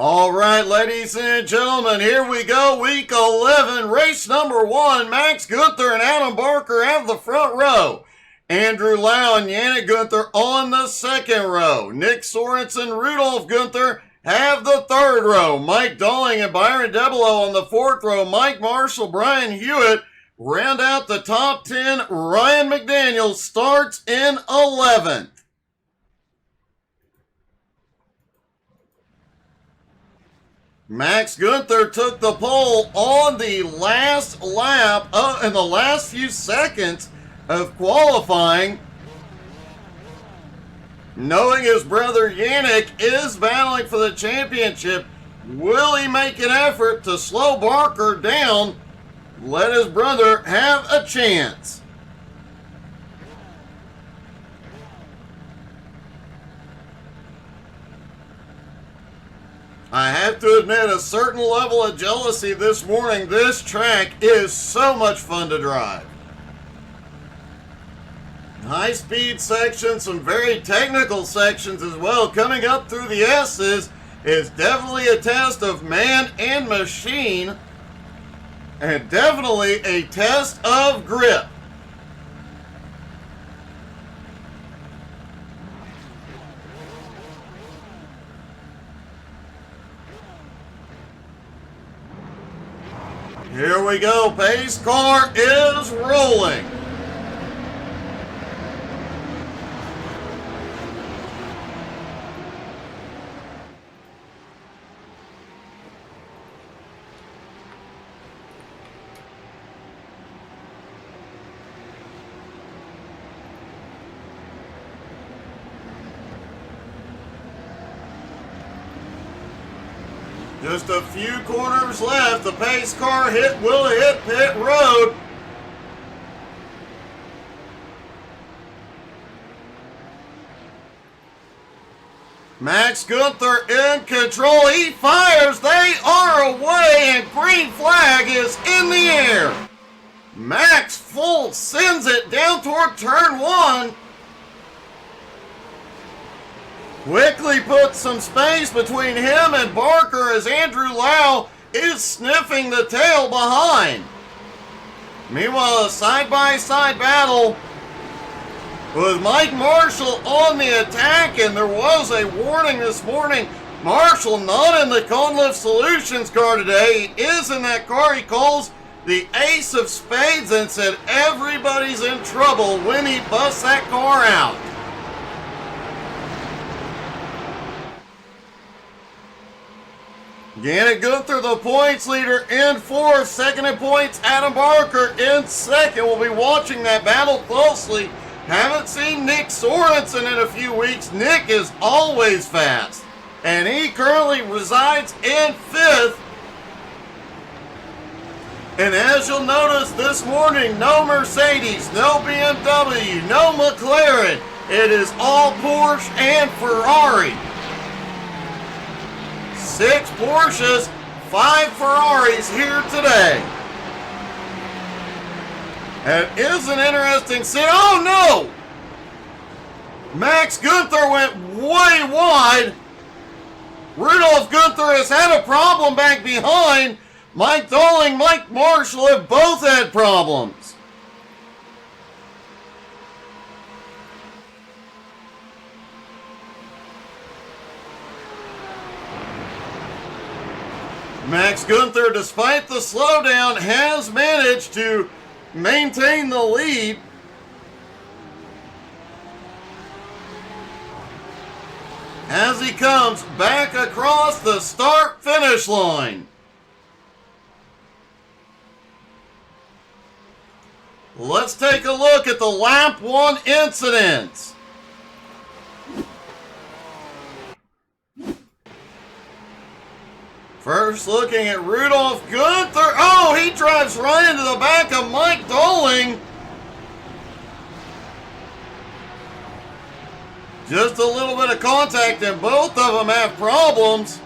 All right, ladies and gentlemen, here we go. Week 11, race number 1. Max Gunther and Adam Barker have the front row. Andrew Lau and Yannick Gunther on the second row. Nick Sorensen, Rudolf Gunther have the third row. Mike Dolling and Byron Debelow on the fourth row. Mike Marshall, Brian Hewitt round out the top 10. Ryan McDaniel starts in 11th. Max Gunther took the pole on the last lap in the last few seconds of qualifying. Knowing his brother Yannick is battling for the championship, will he make an effort to slow Barker down? Let his brother have a chance. I have to admit a certain level of jealousy this morning. This track is so much fun to drive. High-speed sections, some very technical sections as well. Coming up through the S's is definitely a test of man and machine, and definitely a test of grip. Here we go, pace car is rolling. Just a few corners left. The pace car will hit pit road. Max Gunther in control. He fires. They are away, and green flag is in the air. Max full sends it down toward turn 1. Quickly puts some space between him and Barker as Andrew Lau is sniffing the tail behind. Meanwhile, a side-by-side battle with Mike Marshall on the attack, and there was a warning this morning. Marshall not in the Conlift Solutions car today. He is in that car he calls the Ace of Spades and said everybody's in trouble when he busts that car out. Yannick Gunther, the points leader, in fourth. Second in points, Adam Barker in second. We'll be watching that battle closely. Haven't seen Nick Sorensen in a few weeks. Nick is always fast, and he currently resides in fifth. And as you'll notice this morning, no Mercedes, no BMW, no McLaren. It is all Porsche and Ferrari. 6 Porsches, 5 Ferraris here today. It is an interesting scene. Oh no! Max Gunther went way wide. Rudolf Gunther has had a problem back behind. Mike Dolling, Mike Marshall have both had problems. Max Gunther, despite the slowdown, has managed to maintain the lead. As he comes back across the start-finish line. Let's take a look at the lap 1 incidents. First looking at Rudolf Gunther. Oh, he drives right into the back of Mike Dolling. Just a little bit of contact and both of them have problems.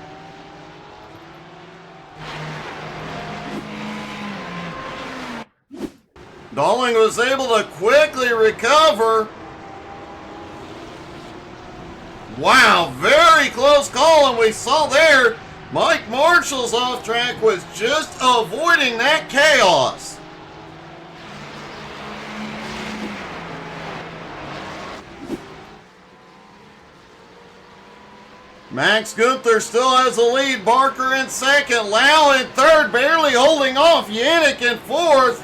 Dolling was able to quickly recover. Wow, very close call, and we saw there Mike Marshall's off track was just avoiding that chaos. Max Gunther still has the lead. Barker in second. Lau in third, barely holding off Yannick in fourth.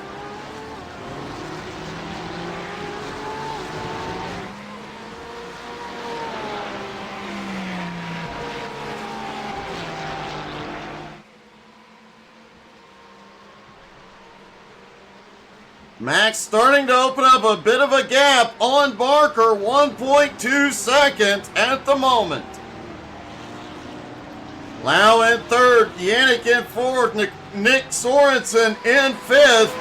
Max starting to open up a bit of a gap on Barker, 1.2 seconds at the moment. Lau in third, Yannick in fourth, Nick Sorensen in fifth.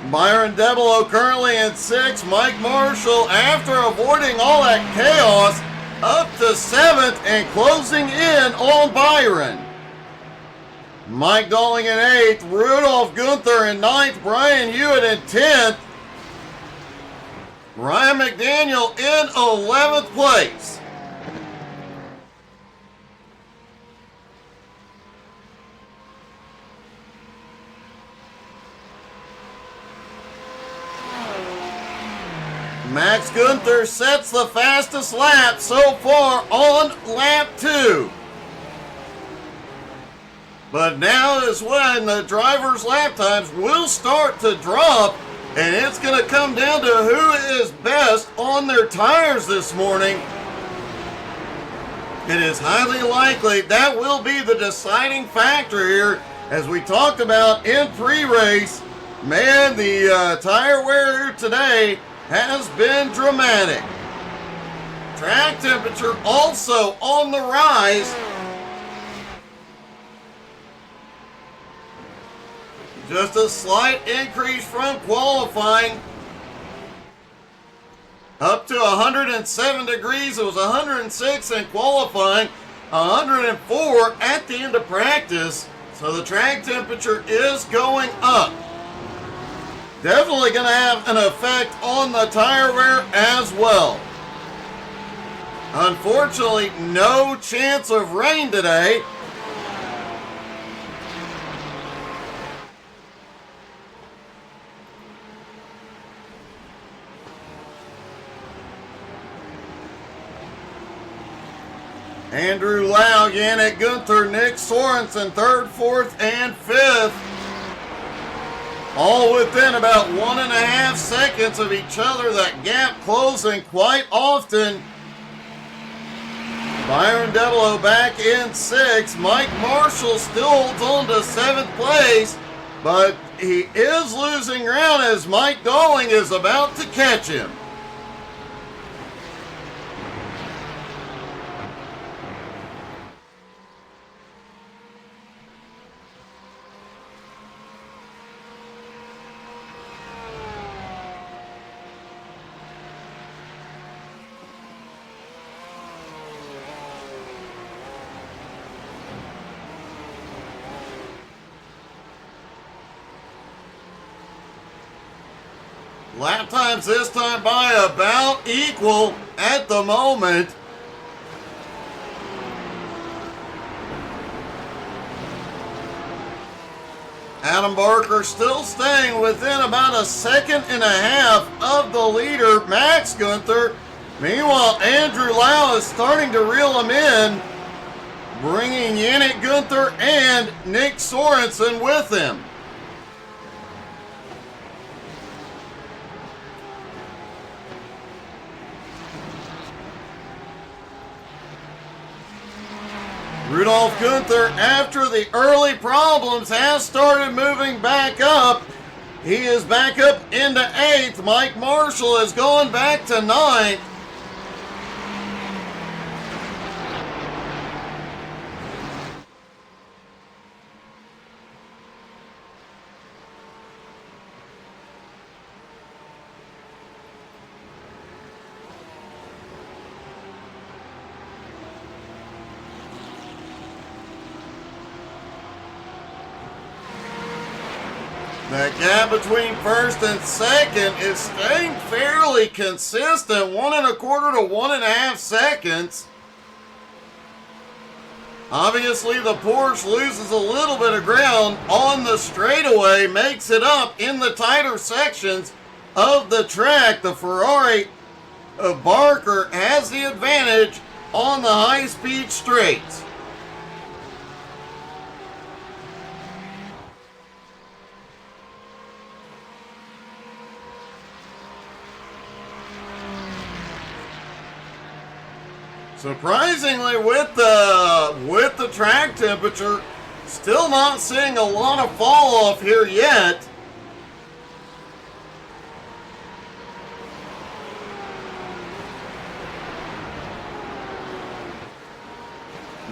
Byron Debelow currently in sixth. Mike Marshall, after avoiding all that chaos, up to seventh and closing in on Byron. Mike Dolling in eighth, Rudolph Gunther in ninth, Brian Hewitt in 10th. Ryan McDaniel in 11th place. Max Gunther sets the fastest lap so far on lap 2. But now is when the driver's lap times will start to drop, and it's going to come down to who is best on their tires this morning. It is highly likely that will be the deciding factor here, as we talked about in pre-race. Man, the tire wear today has been dramatic. Track temperature also on the rise. Just a slight increase from qualifying. Up to 107 degrees. It was 106 in qualifying, 104 at the end of practice. So the track temperature is going up. Definitely going to have an effect on the tire wear as well. Unfortunately, no chance of rain today. Andrew Lau, Yannick Gunther, Nick Sorensen, 3rd, 4th, and 5th. All within about 1.5 seconds of each other. That gap closing quite often. Byron Debelow back in 6th. Mike Marshall still holds on to 7th place, but he is losing ground as Mike Dolling is about to catch him. Lap times this time by about equal at the moment. Adam Barker still staying within about 1.5 seconds of the leader, Max Gunther. Meanwhile, Andrew Lau is starting to reel him in, bringing Yannick Gunther and Nick Sorensen with him. Rudolph Gunther, after the early problems, has started moving back up. He is back up into 8th. Mike Marshall has gone back to 9th. The gap between 1st and 2nd is staying fairly consistent, 1.25 to 1.5 seconds. Obviously, the Porsche loses a little bit of ground on the straightaway, makes it up in the tighter sections of the track. The Ferrari of Barker has the advantage on the high-speed straights. Surprisingly, with the track temperature, still not seeing a lot of fall off here yet.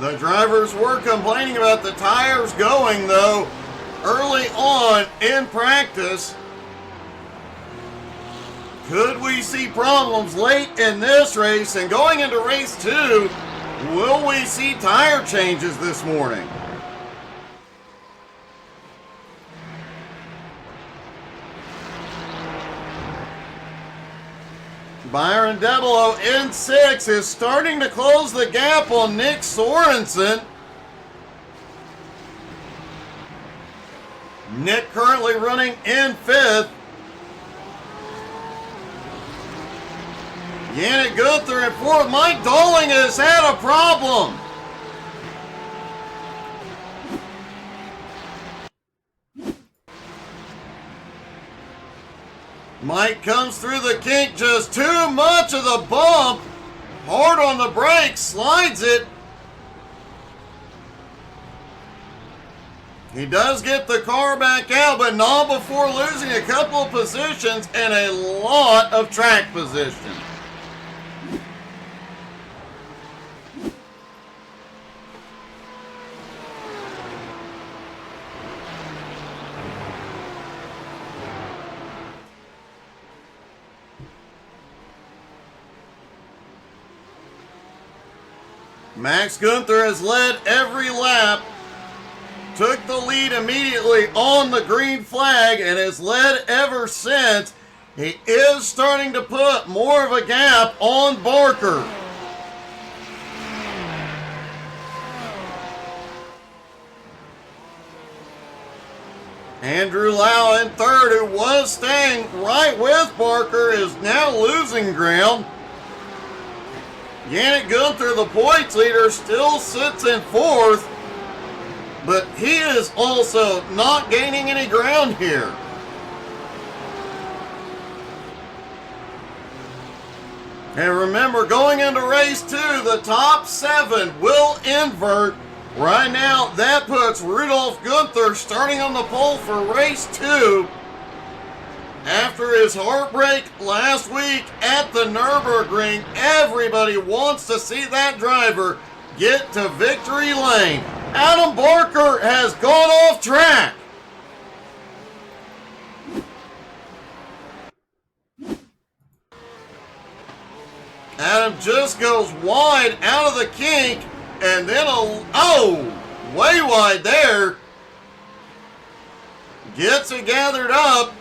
The drivers were complaining about the tires going, though, early on in practice. Could we see problems late in this race? And going into race 2, will we see tire changes this morning? Byron Debelow in 6 is starting to close the gap on Nick Sorensen. Nick currently running in 5th. Yannick Gunther in 4th. Mike Dolling has had a problem. Mike comes through the kink, just too much of the bump. Hard on the brakes, slides it. He does get the car back out, but not before losing a couple of positions and a lot of track position. Max Gunther has led every lap, took the lead immediately on the green flag, and has led ever since. He is starting to put more of a gap on Barker. Andrew Lau in 3rd, who was staying right with Barker, is now losing ground. Yannick Gunther, the points leader, still sits in 4th, but he is also not gaining any ground here. And remember, going into race 2, the top 7 will invert. Right now, that puts Rudolf Gunther starting on the pole for race 2. After his heartbreak last week at the Nürburgring, everybody wants to see that driver get to victory lane. Adam Barker has gone off track. Adam just goes wide out of the kink, and then way wide there. Gets it gathered up.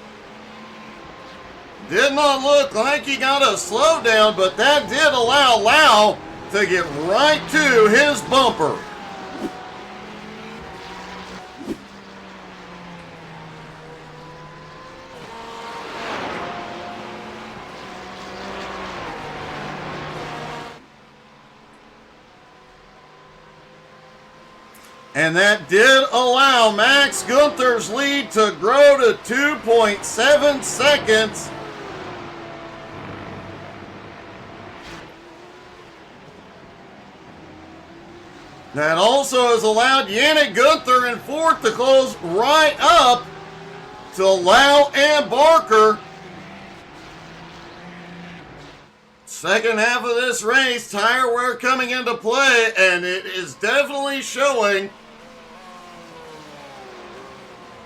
Did not look like he got a slowdown, but that did allow Lau to get right to his bumper. And that did allow Max Gunther's lead to grow to 2.7 seconds. That also has allowed Yannick Gunther in 4th to close right up to Lau and Barker. Second half of this race, tire wear coming into play, and it is definitely showing.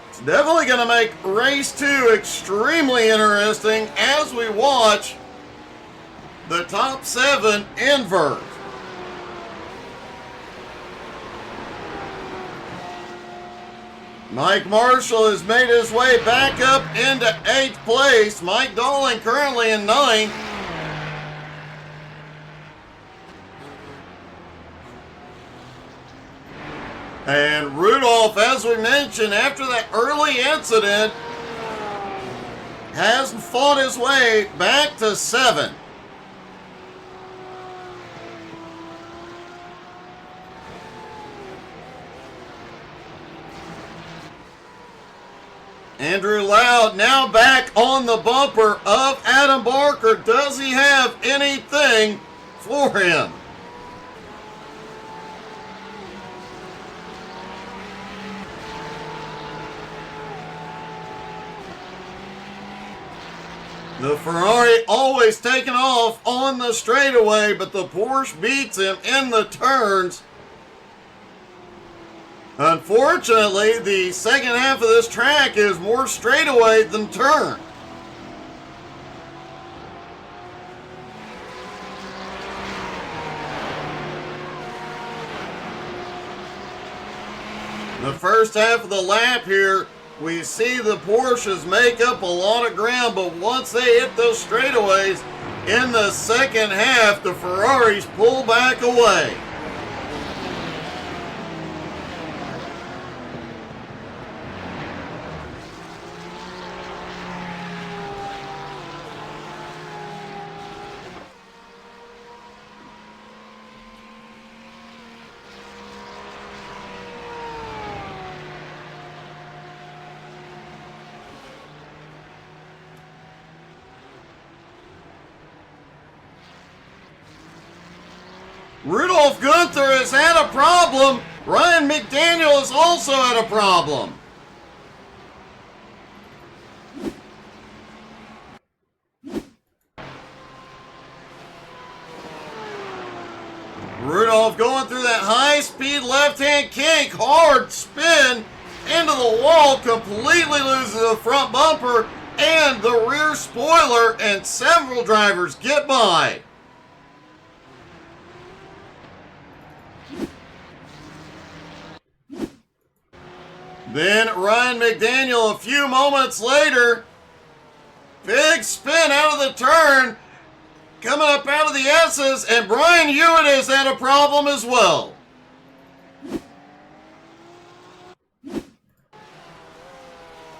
It's definitely going to make race 2 extremely interesting as we watch the top 7 invert. Mike Marshall has made his way back up into 8th place. Mike Dolling currently in 9th. And Rudolph, as we mentioned, after that early incident, has fought his way back to 7. Andrew Lau now back on the bumper of Adam Barker. Does he have anything for him? The Ferrari always taking off on the straightaway, but the Porsche beats him in the turns. Unfortunately, the second half of this track is more straightaway than turn. The first half of the lap here, we see the Porsches make up a lot of ground, but once they hit those straightaways in the second half, the Ferraris pull back away. Rudolph Gunther has had a problem. Ryan McDaniel has also had a problem. Rudolph going through that high-speed left-hand kick, hard spin into the wall, completely loses the front bumper and the rear spoiler, and several drivers get by. Then Ryan McDaniel a few moments later, big spin out of the turn, coming up out of the S's, and Brian Hewitt has had a problem as well.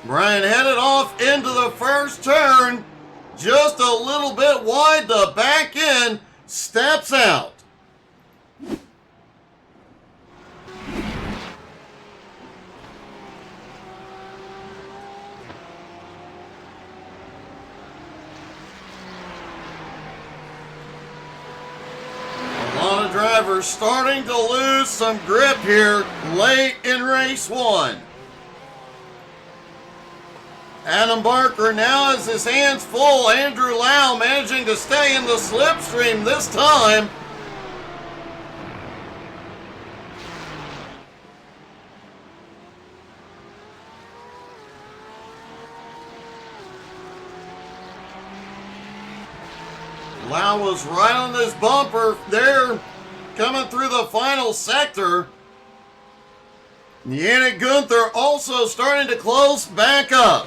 Brian headed off into the first turn, just a little bit wide, the back end steps out. Drivers starting to lose some grip here late in race 1. Adam Barker now has his hands full. Andrew Lau managing to stay in the slipstream this time. Lau was right on this bumper there, coming through the final sector. Yannick Gunther also starting to close back up.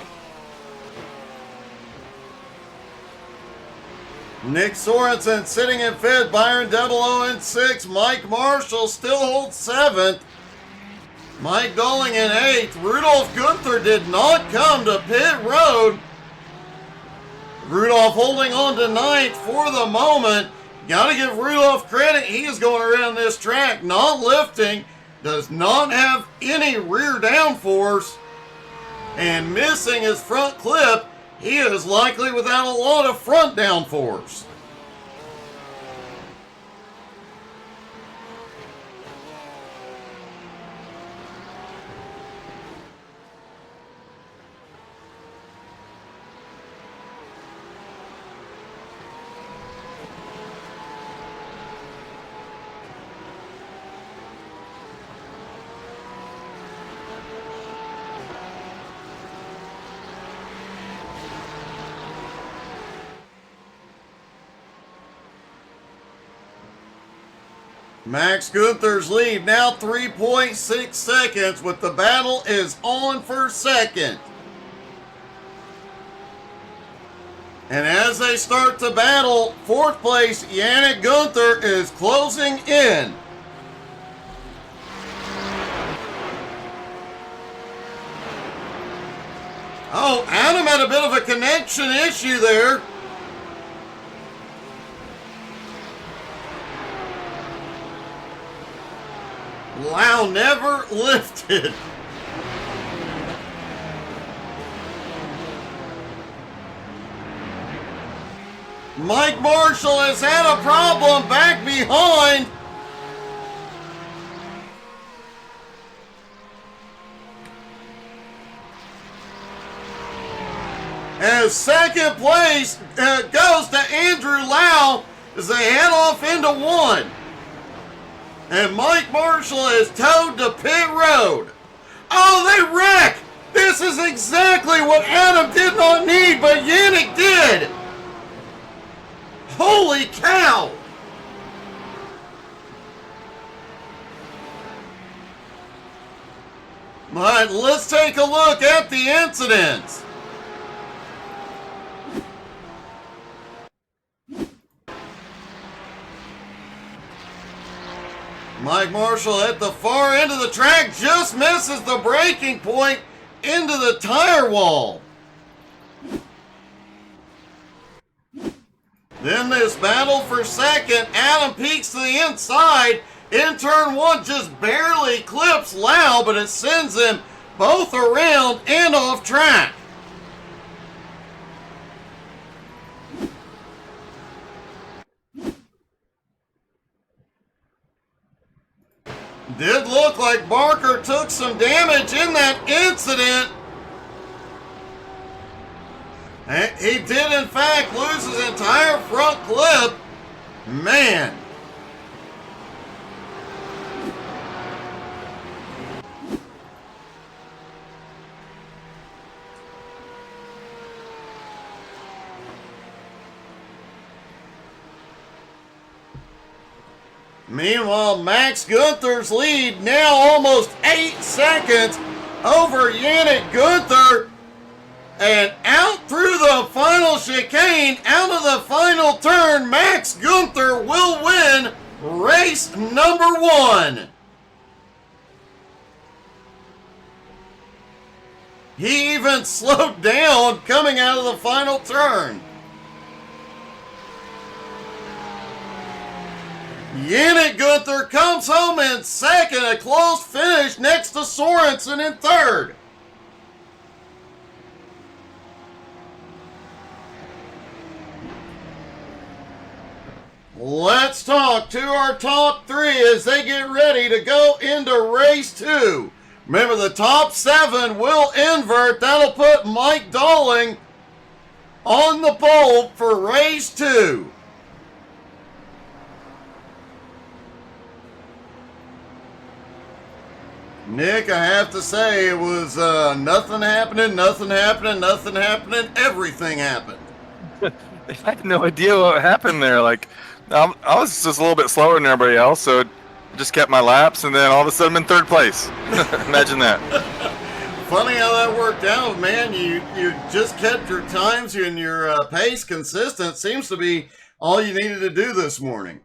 Nick Sorensen sitting in 5th, Byron Debelow in 6th, Mike Marshall still holds 7th, Mike Dolling in 8th. Rudolph Gunther did not come to pit road. Rudolph holding on to 9th for the moment. Got to give Rudolph credit. He is going around this track, not lifting, does not have any rear downforce, and missing his front clip. He is likely without a lot of front downforce. Max Gunther's lead now 3.6 seconds, with the battle is on for second. And as they start to battle, 4th place, Yannick Gunther is closing in. Oh, Adam had a bit of a connection issue there. Lau never lifted. Mike Marshall has had a problem back behind. As second place goes to Andrew Lau as they head off into one. And Mike Marshall is towed to pit road. Oh, they wreck! This is exactly what Adam did not need, but Yannick did. Holy cow! All right, let's take a look at the incidents. Mike Marshall at the far end of the track just misses the braking point into the tire wall. Then this battle for second, Adam peeks to the inside. In turn one, just barely clips Lau, but it sends them both around and off track. Did look like Barker took some damage in that incident. And he did, in fact, lose his entire front clip. Man. Meanwhile, Max Gunther's lead now almost 8 seconds over Yannick Gunther. And out through the final chicane, out of the final turn, Max Gunther will win race number 1. He even slowed down coming out of the final turn. Yannick Gunther comes home in second, a close finish next to Sorensen in third. Let's talk to our top 3 as they get ready to go into race 2. Remember, the top 7 will invert. That'll put Mike Dolling on the pole for race 2. Nick, I have to say, it was nothing happening, everything happened. I had no idea what happened there. Like, I was just a little bit slower than everybody else, so I just kept my laps, and then all of a sudden I'm in third place. Imagine that. Funny how that worked out, man. You just kept your times and your pace consistent. Seems to be all you needed to do this morning.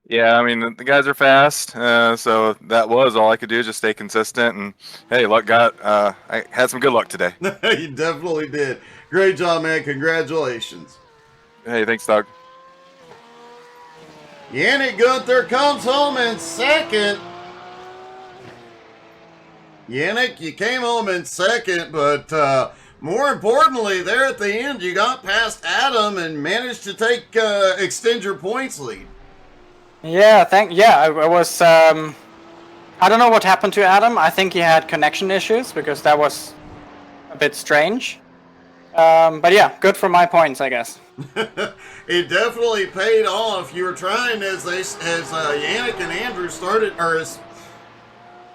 Yeah, I mean, the guys are fast, so that was all I could do, just stay consistent. And, hey, I had some good luck today. You definitely did. Great job, man. Congratulations. Hey, thanks, Doug. Yannick Gunther comes home in second. Yannick, you came home in second, but more importantly, there at the end, you got past Adam and managed to extend your points lead. Yeah, I was, I don't know what happened to Adam. I think he had connection issues because that was a bit strange. But yeah, good for my points, I guess. It definitely paid off. You were trying as Yannick and Andrew started, or as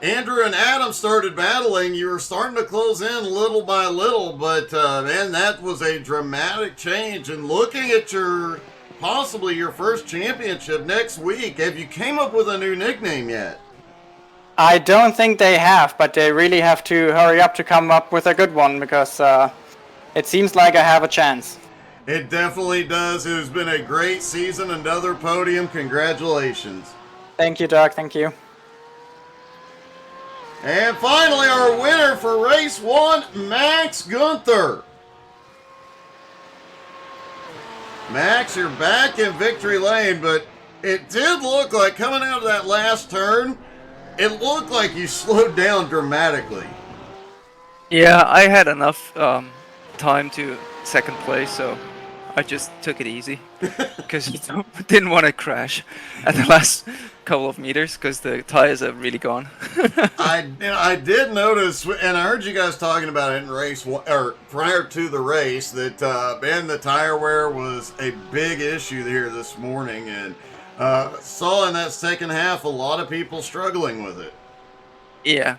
Andrew and Adam started battling, you were starting to close in little by little, but man, that was a dramatic change. And looking at possibly your first championship next week, have you came up with a new nickname yet? I don't think they have, but they really have to hurry up to come up with a good one because it seems like I have a chance. It definitely does. It has been a great season, another podium. Congratulations. Thank you, Doug. Thank you. And finally, our winner for race 1, Max Gunther. Max, you're back in victory lane, but it did look like coming out of that last turn, it looked like you slowed down dramatically. Yeah, I had enough time to second place, so I just took it easy because I didn't want to crash at the last couple of meters because the tires are really gone. I did notice, and I heard you guys talking about it in race one, or prior to the race, that Ben, the tire wear was a big issue here this morning, and saw in that second half a lot of people struggling with it. Yeah,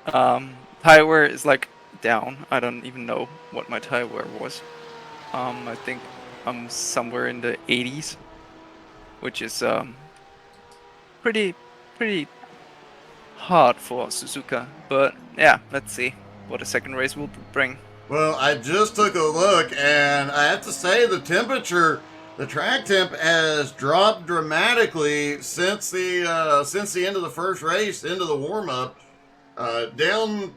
tire wear is like down. I don't even know what my tire wear was. I think I'm somewhere in the 80s, which is pretty hard for Suzuka. But yeah, let's see what the second race will bring. Well, I just took a look, and I have to say the temperature, the track temp has dropped dramatically since the end of the first race into the warm-up, down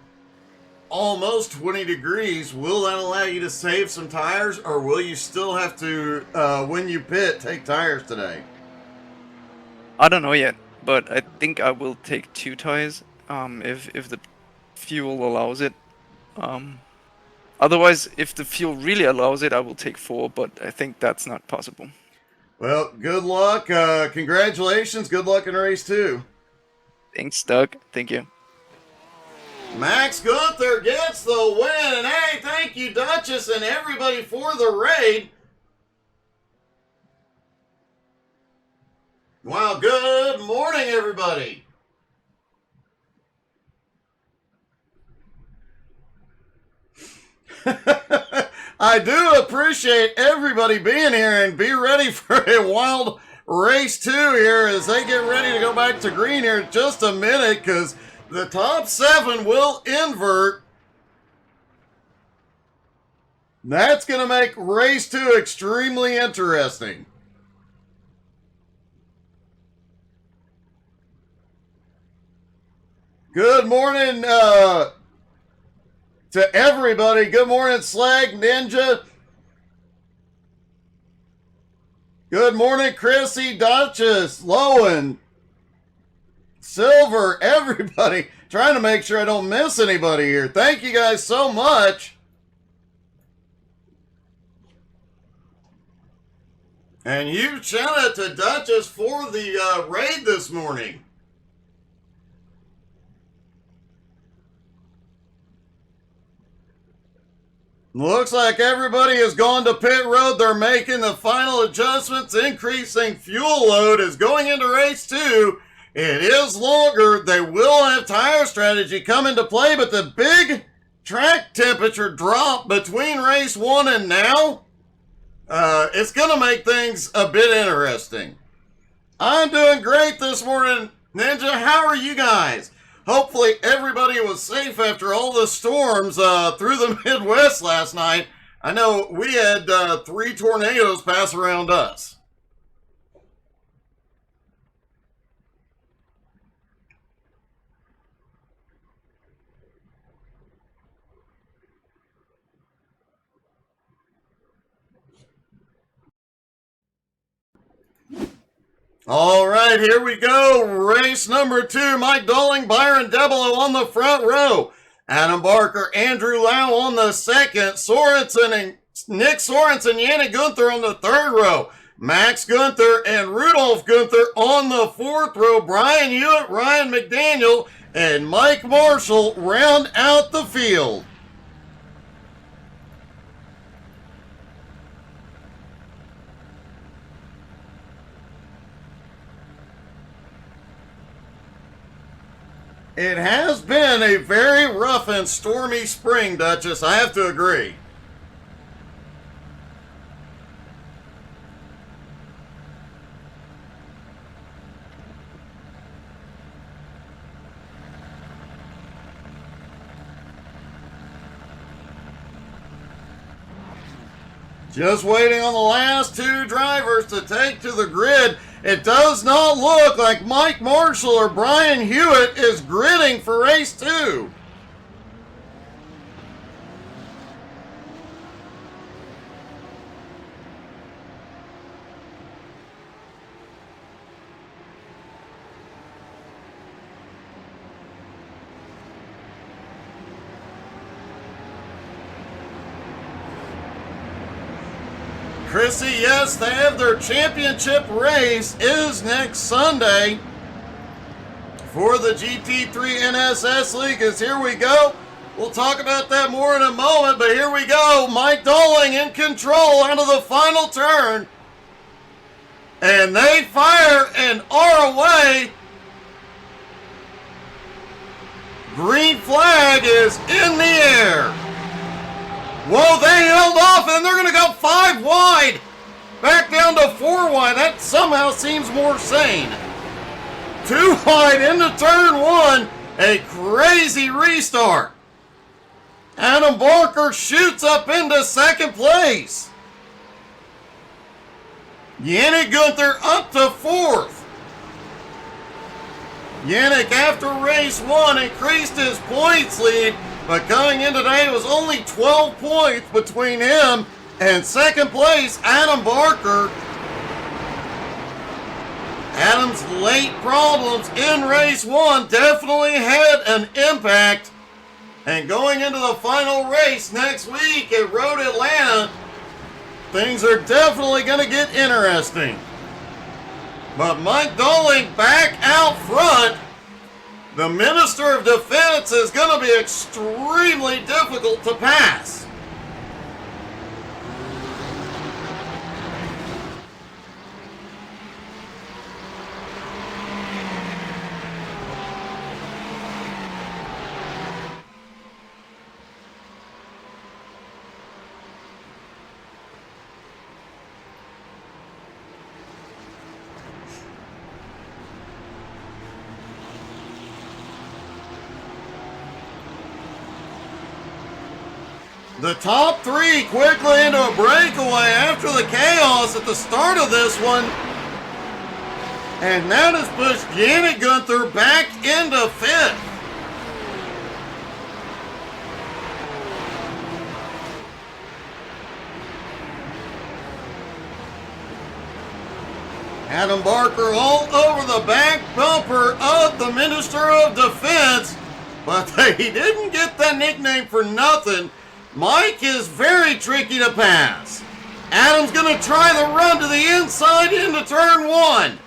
almost 20 degrees. Will that allow you to save some tires, or will you still have to, when you pit, take tires today? I don't know yet, but I think I will take 2 tires if the fuel allows it. Otherwise, if the fuel really allows it, I will take 4, but I think that's not possible. Well, good luck. Congratulations. Good luck in race 2. Thanks, Doug. Thank you. Max Gunther gets the win. And hey, thank you, Duchess, and everybody for the raid. Wow, good morning, everybody. I do appreciate everybody being here, and be ready for a wild race 2 here as they get ready to go back to green here in just a minute, because the top 7 will invert. That's going to make race 2 extremely interesting. Good morning to everybody. Good morning, Slag Ninja. Good morning, Chrissy, Duchess, Lowen, Silver, everybody. Trying to make sure I don't miss anybody here. Thank you guys so much. And huge shout out to Duchess for the raid this morning. Looks like everybody has gone to pit road. They're making the final adjustments. Increasing fuel load is going into race 2. It is longer. They will have tire strategy come into play, but the big track temperature drop between race 1 and now, it's going to make things a bit interesting. I'm doing great this morning, Ninja. How are you guys? Hopefully everybody was safe after all the storms through the Midwest last night. I know we had 3 tornadoes pass around us. All right, here we go. Race number 2. Mike Dolling, Byron Debelo on the front row. Adam Barker, Andrew Lau on the second. Sorensen and Nick Sorensen, Yannick Gunther on the third row. Max Gunther and Rudolph Gunther on the fourth row. Brian Hewitt, Ryan McDaniel, and Mike Marshall round out the field. It has been a very rough and stormy spring, Duchess. I have to agree. Just waiting on the last 2 drivers to take to the grid. It does not look like Mike Marshall or Brian Hewitt is gritting for race 2. Chrissy, yes, they have their championship race is next Sunday for the GT3 NSS League. Here we go. We'll talk about that more in a moment, but here we go. Mike Dolling in control out of the final turn. And they fire and are away. Green flag is in the air. Whoa, they held off, and they're going to go 5 wide. Back down to 4 wide. That somehow seems more sane. 2 wide into turn 1. A crazy restart. Adam Barker shoots up into 2nd place. Yannick Gunther up to 4th. Yannick, after race 1, increased his points lead. But going in today, it was only 12 points between him and 2nd place, Adam Barker. Adam's late problems in race 1 definitely had an impact. And going into the final race next week at Road Atlanta, things are definitely going to get interesting. But Mike Dolling back out front. The Minister of Defense is going to be extremely difficult to pass. The top 3 quickly into a breakaway after the chaos at the start of this one. And that has pushed Yannick Gunther back into 5th. Adam Barker all over the back bumper of the Minister of Defense. But he didn't get that nickname for nothing. Mike is very tricky to pass. Adam's going to try the run to the inside into turn 1.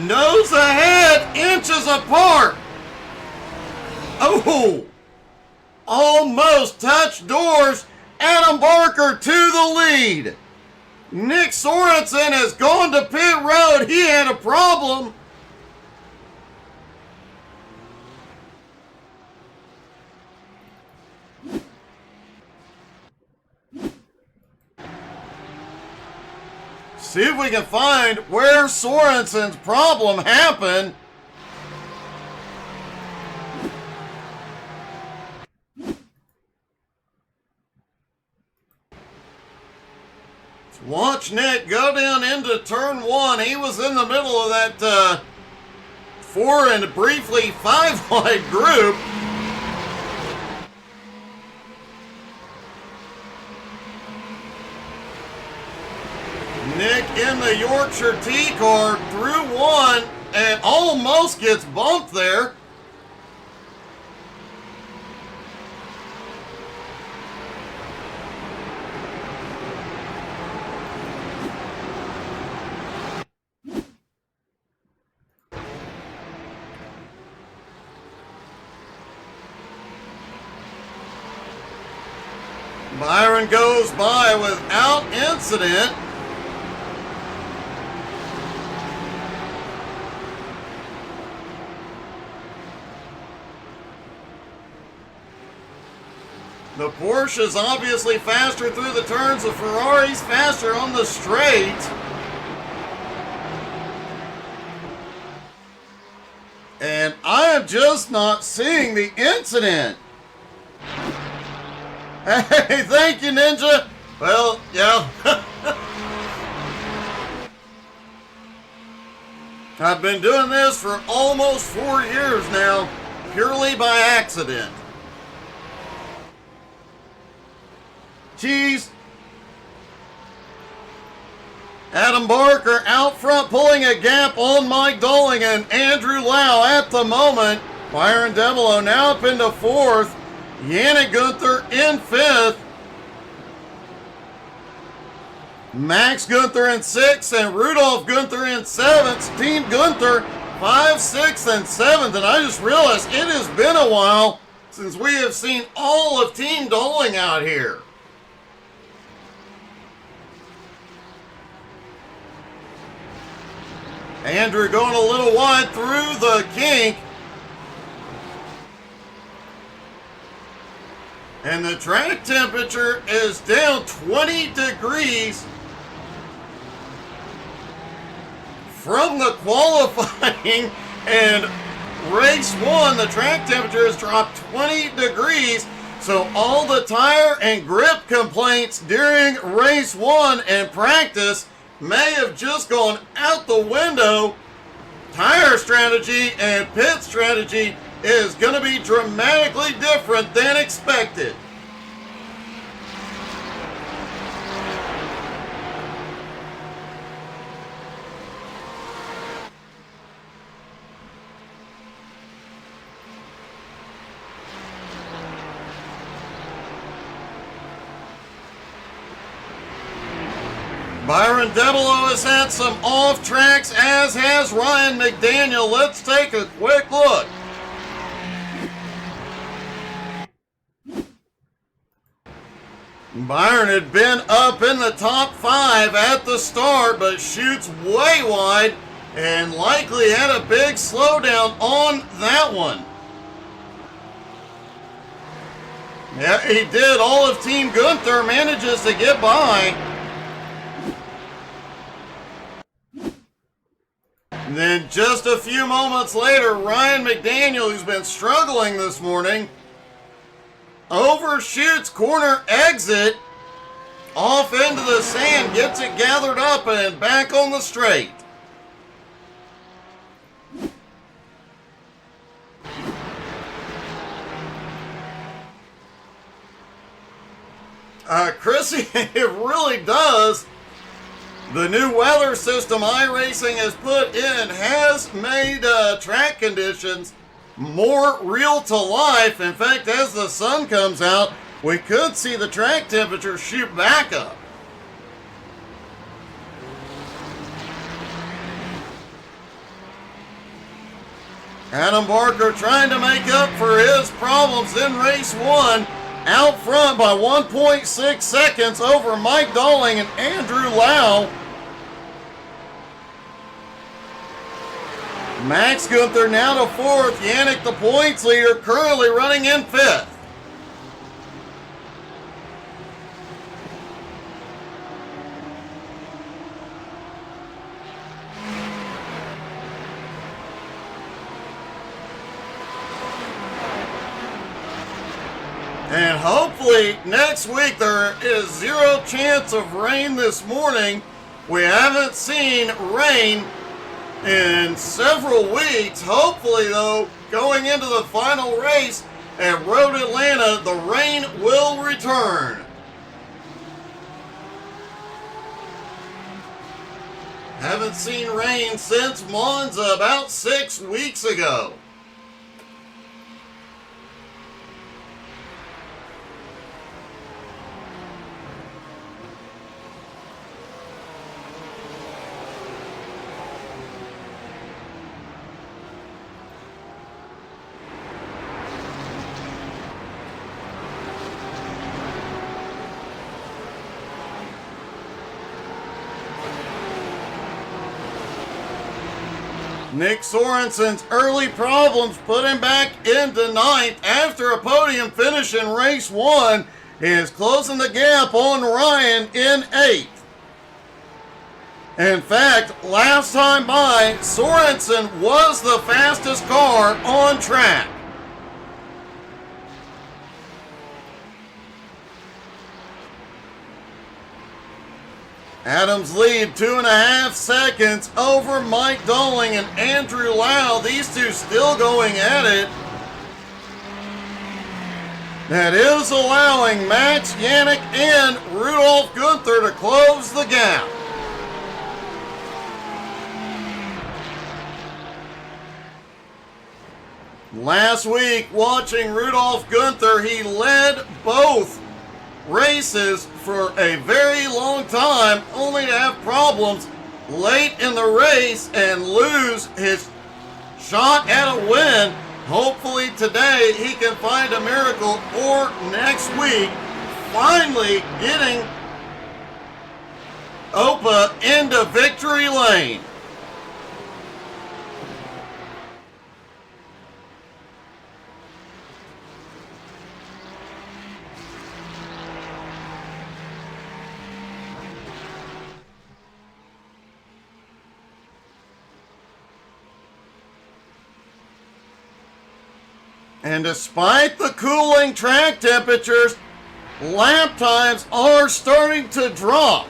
Nose ahead, inches apart. Oh, almost touched doors. Adam Barker to the lead. Nick Sorensen has gone to pit road. He had a problem. See if we can find where Sorensen's problem happened. Let's watch Nick go down into turn 1. He was in the middle of that 4 and briefly 5 wide group. Nick in the Yorkshire T-car through 1 and almost gets bumped there. Byron goes by without incident. The Porsche is obviously faster through the turns. The Ferrari's faster on the straight. And I am just not seeing the incident. Hey, thank you, Ninja. Well, yeah. I've been doing this for almost 4 years now, purely by accident. Cheese. Adam Barker out front pulling a gap on Mike Dolling and Andrew Lau at the moment. Byron Devereaux now up into 4th. Yannick Gunther in 5th. Max Gunther in 6th and Rudolph Gunther in 7th. Team Gunther 5, 6, and 7th. And I just realized it has been a while since we have seen all of Team Dolling out here. Andrew going a little wide through the kink. And the track temperature is down 20 degrees from the qualifying, and race 1, the track temperature has dropped 20 degrees. So all the tire and grip complaints during race 1 and practice may have just gone out the window. Tire strategy and pit strategy is going to be dramatically different than expected. Byron Devereaux has had some off tracks, as has Ryan McDaniel. Let's take a quick look. Byron had been up in the top 5 at the start, but shoots way wide and likely had a big slowdown on that one. Yeah, he did. All of Team Gunther manages to get by. And then just a few moments later, Ryan McDaniel, who's been struggling this morning, overshoots corner exit off into the sand, gets it gathered up and back on the straight. Chrissy, it really does. The new weather system iRacing has put in has made track conditions more real to life. In fact, as the sun comes out, we could see the track temperature shoot back up. Adam Barker trying to make up for his problems in race 1. Out front by 1.6 seconds over Mike Dolling and Andrew Lau. Max Gunther now to 4th. Yannick, the points leader, currently running in 5th. And hopefully next week, there is 0 chance of rain this morning. We haven't seen rain in several weeks. Hopefully, though, going into the final race at Road Atlanta, the rain will return. Haven't seen rain since Monza about 6 weeks ago. Nick Sorensen's early problems put him back into 9th after a podium finish in race 1. He is closing the gap on Ryan in 8th. In fact, last time by, Sorensen was the fastest car on track. Adams lead 2.5 seconds over Mike Dolling and Andrew Lau. These two still going at it. That is allowing Max Yannick and Rudolf Gunther to close the gap. Last week, watching Rudolf Gunther, he led both races for a very long time, only to have problems late in the race and lose his shot at a win. Hopefully today he can find a miracle, or next week finally getting Opa into victory lane. And despite the cooling track temperatures, lap times are starting to drop.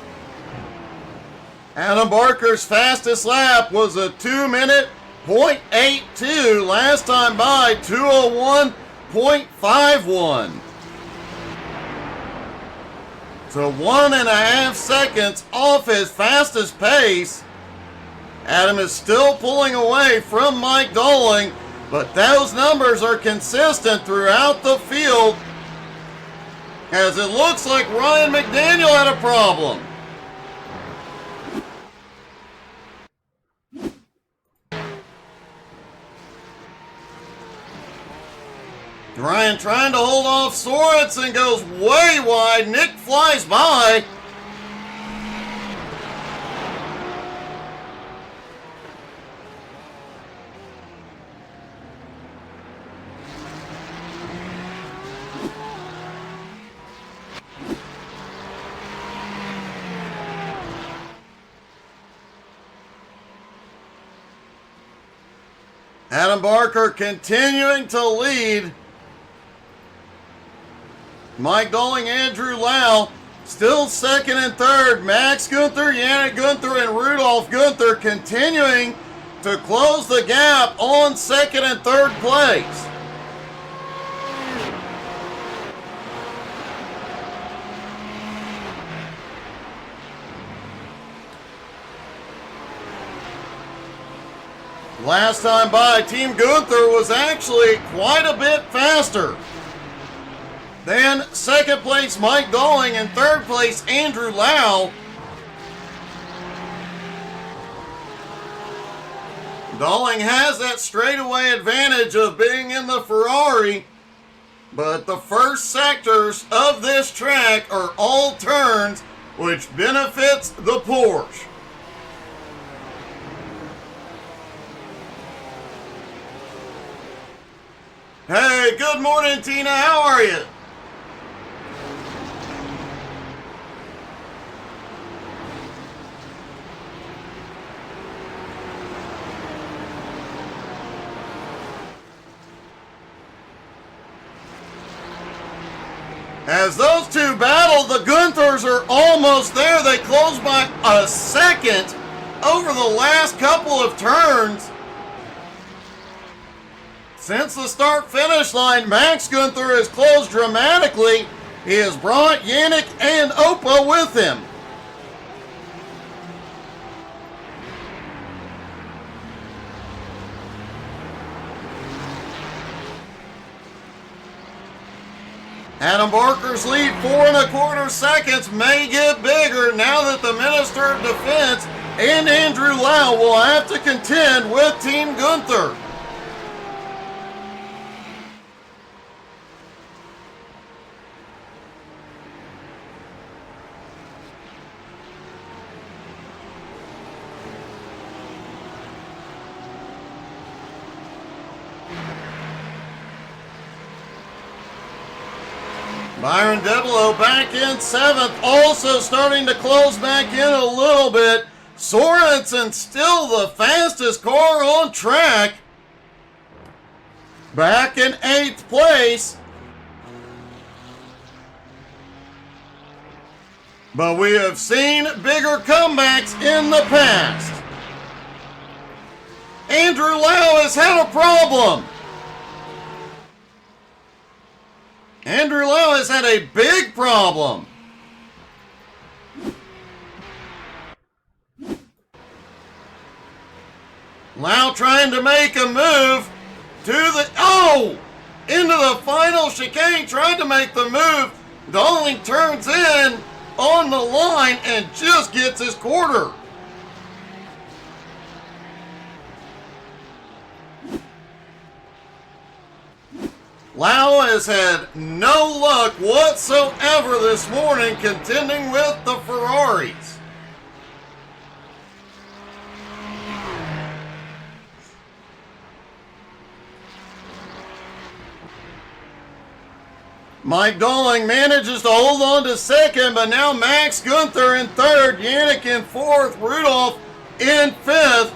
Adam Barker's fastest lap was a 2-minute .82, last time by 2:01.51. So 1.5 seconds off his fastest pace. Adam is still pulling away from Mike Dolling, but those numbers are consistent throughout the field, as it looks like Ryan McDaniel had a problem. Ryan trying to hold off Sorensen, goes way wide. Nick flies by. Adam Barker continuing to lead. Mike Dolling, Andrew Lau still second and third. Max Gunther, Yannick Gunther, and Rudolf Gunther continuing to close the gap on second and third place. Last time by, Team Gunther was actually quite a bit faster than second place Mike Dolling and third place Andrew Lau. Dolling has that straightaway advantage of being in the Ferrari, but the first sectors of this track are all turns, which benefits the Porsche. Hey, good morning, Tina. How are you? As those two battle, the Gunthers are almost there. They close by a second over the last couple of turns. Since the start-finish line, Max Gunther has closed dramatically. He has brought Yannick and Opa with him. Adam Barker's lead, 4.25 seconds, may get bigger now that the Minister of Defense and Andrew Lau will have to contend with Team Gunther. Byron Debelow back in 7th, also starting to close back in a little bit. Sorensen still the fastest car on track. Back in 8th place. But we have seen bigger comebacks in the past. Andrew Lau has had a problem. Andrew Lau has had a big problem. Lau trying to make a move to the, into the final chicane, trying to make the move. Dowling turns in on the line and just gets his quarter. Lau has had no luck whatsoever this morning contending with the Ferraris. Mike Dowling manages to hold on to second, but now Max Gunther in third, Yannick in fourth, Rudolph in fifth.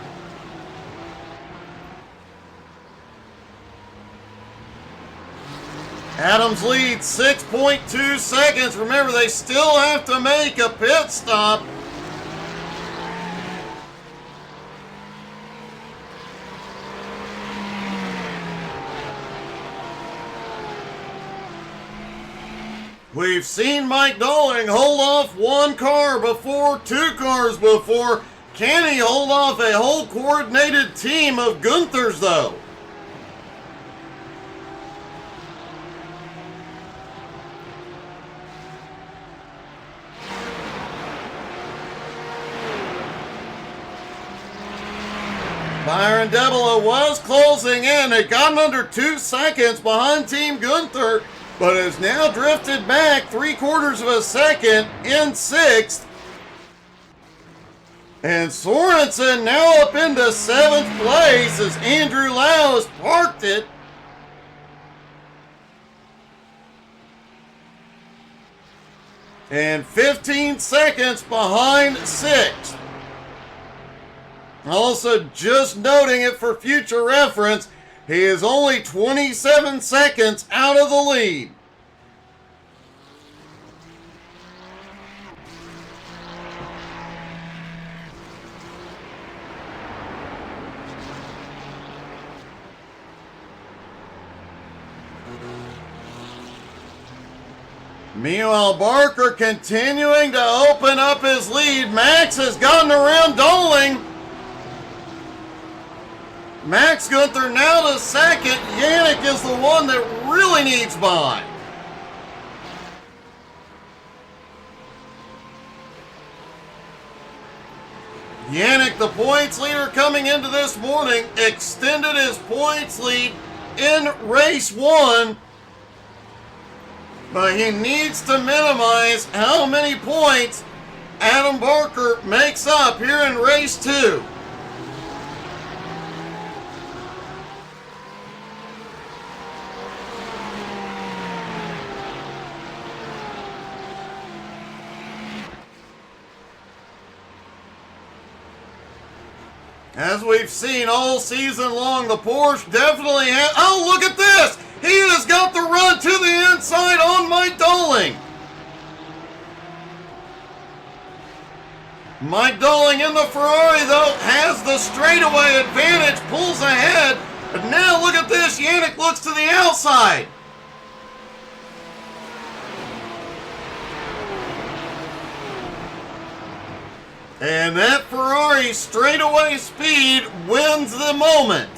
Adams leads 6.2 seconds. Remember, they still have to make a pit stop. We've seen Mike Dowling hold off one car before, two cars before. Can he hold off a whole coordinated team of Gunthers, though? Byron Debola was closing in. It got under 2 seconds behind Team Gunther, but has now drifted back 3/4 of a second in sixth. And Sorensen now up into 7th place as Andrew Lau has parked it. And 15 seconds behind 6th. Also, just noting it for future reference, he is only 27 seconds out of the lead. Meanwhile, Barker continuing to open up his lead. Max has gotten around Dowling. Max Gunther now to second. Yannick is the one that really needs by. Yannick, the points leader coming into this morning, extended his points lead in race 1. But he needs to minimize how many points Adam Barker makes up here in race 2. As we've seen all season long, the Porsche definitely has... Oh, look at this! He has got the run to the inside on Mike Dowling. Mike Dowling in the Ferrari, though, has the straightaway advantage, pulls ahead. But now look at this, Yannick looks to the outside. And that Ferrari straightaway speed wins the moment.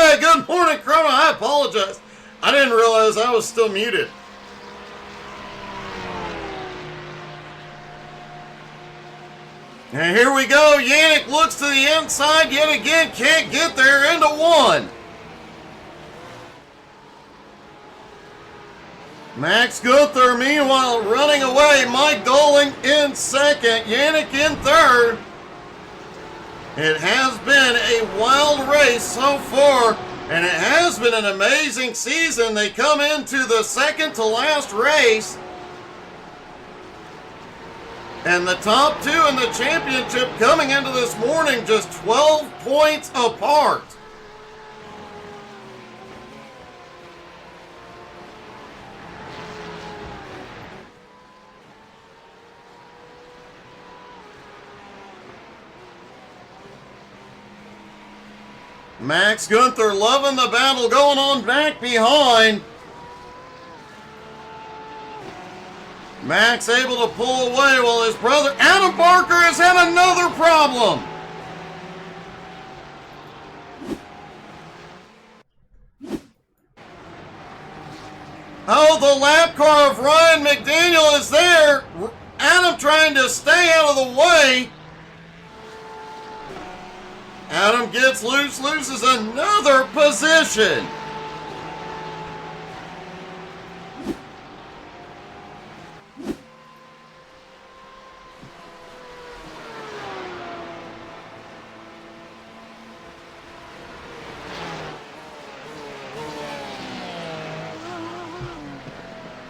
Hey, good morning, Chrono. I apologize. I didn't realize I was still muted. And here we go. Yannick looks to the inside yet again. Can't get there into one. Max Gunther, meanwhile, running away. Mike Doling in second. Yannick in third. It has been a wild race so far, and it has been an amazing season. They come into the second to last race, and the top two in the championship coming into this morning just 12 points apart. Max Gunther loving the battle going on back behind. Max able to pull away while his brother Adam Barker has had another problem. Oh, the lap car of Ryan McDaniel is there. Adam trying to stay out of the way. Adam gets loose, loses another position.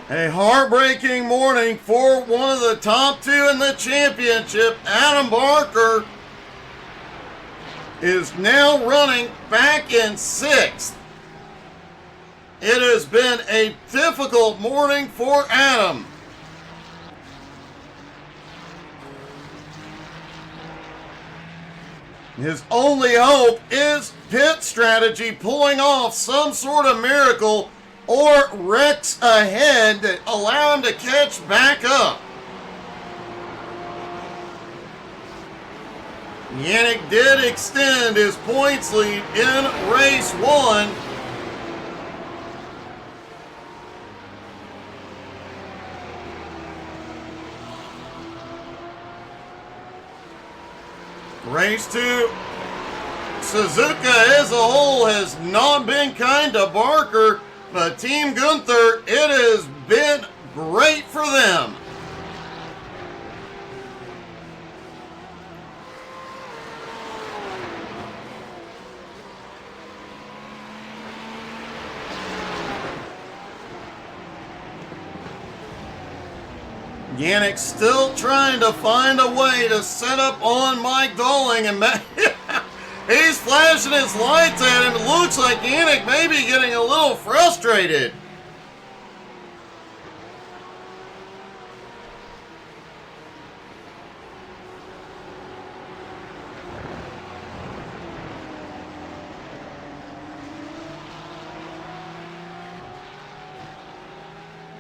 A heartbreaking morning for one of the top two in the championship. Adam Barker is now running back in sixth. It has been a difficult morning for Adam. His only hope is pit strategy, pulling off some sort of miracle or wrecks ahead that allow him to catch back up. Yannick did extend his points lead in race one. Race two, Suzuka as a whole has not been kind to Barker, but Team Gunther, it has been great for them. Yannick still trying to find a way to set up on Mike Doling, and he's flashing his lights at him. It looks like Yannick may be getting a little frustrated.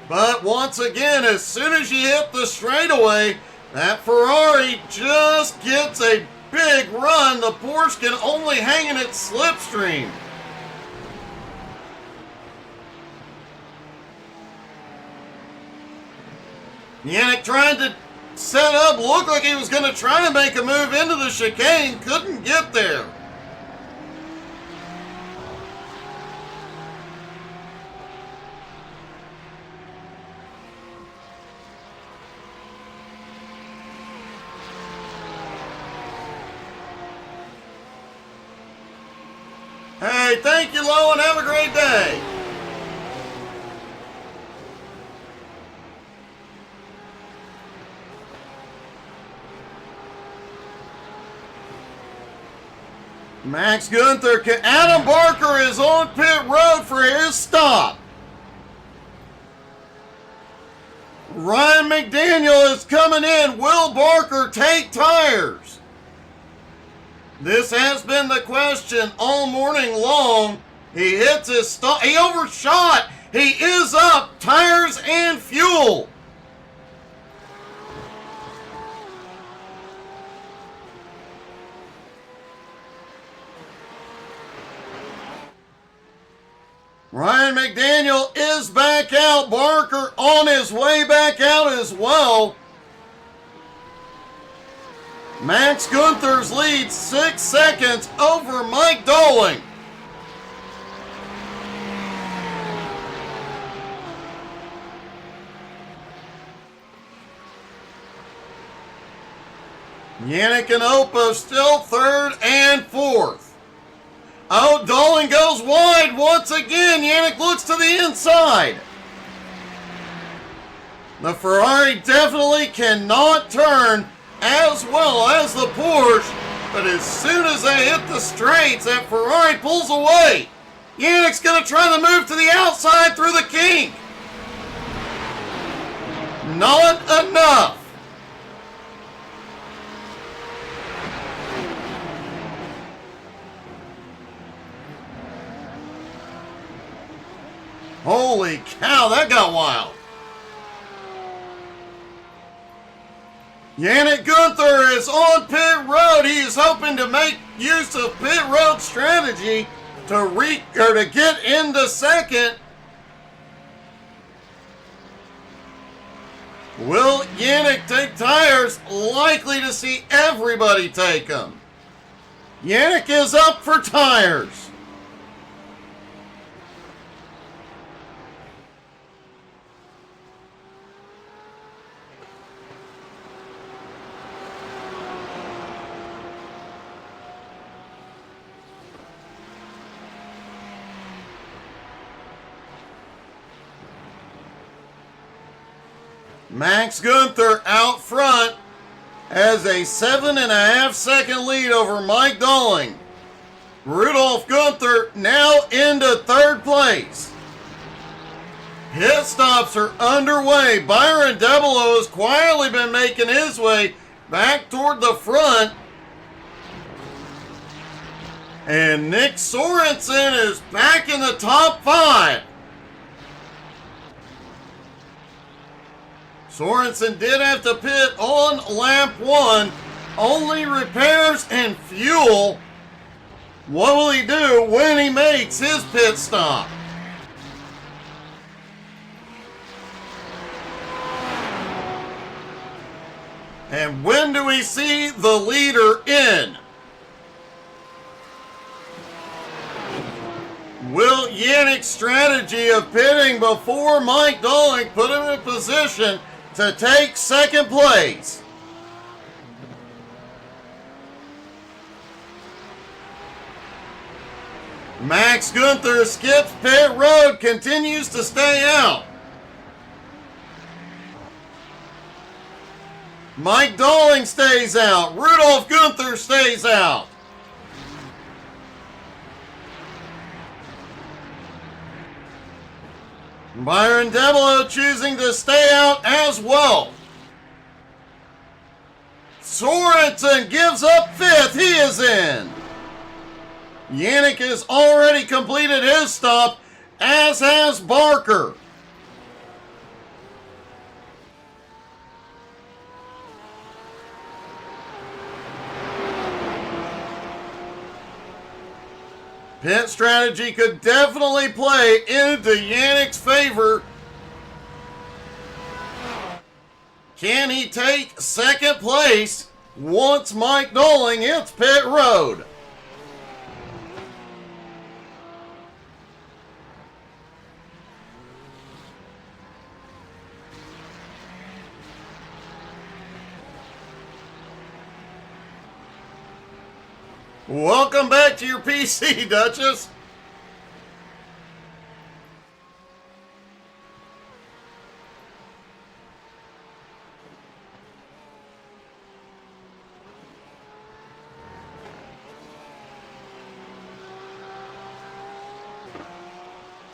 But once again, as soon as you hit the straightaway, that Ferrari just gets a big run. The Porsche can only hang in its slipstream. Yannick trying to set up, looked like he was going to try to make a move into the chicane, couldn't get there. Hey, thank you, Lo, and have a great day. Max Gunther, Adam Barker is on pit road for his stop. Ryan McDaniel is coming in. Will Barker take tires? This has been the question all morning long. He hits his stop. He overshot. He is up. Tires and fuel. Ryan McDaniel is back out. Barker on his way back out as well. Max Gunther's lead 6 seconds over Mike Doling. Yannick and Opa still third and fourth. Oh, Doling goes wide once again. Yannick looks to the inside. The Ferrari definitely cannot turn as well as the Porsche, but as soon as they hit the straights, that Ferrari pulls away. Yannick's going to try to move to the outside through the kink. Not enough. Holy cow, that got wild. Yannick Gunther is on pit road. He is hoping to make use of pit road strategy to get into second. Will Yannick take tires? Likely to see everybody take them. Yannick is up for tires. Max Gunther out front has a 7.5 second lead over Mike Doling. Rudolph Gunther now into third place. Pit stops are underway. Byron Debelow has quietly been making his way back toward the front. And Nick Sorensen is back in the top 5. Sorensen did have to pit on lap 1. Only repairs and fuel. What will he do when he makes his pit stop? And when do we see the leader in? Will Yannick's strategy of pitting before Mike Doling put him in position to take second place? Max Gunther skips pit road, continues to stay out. Mike Doling stays out. Rudolph Gunther stays out. Byron Debelow choosing to stay out as well. Sorensen gives up 5th. He is in. Yannick has already completed his stop, as has Barker. Pit strategy could definitely play into Yannick's favor. Can he take second place once Mike Doling hits pit road? Welcome back to your PC, Duchess.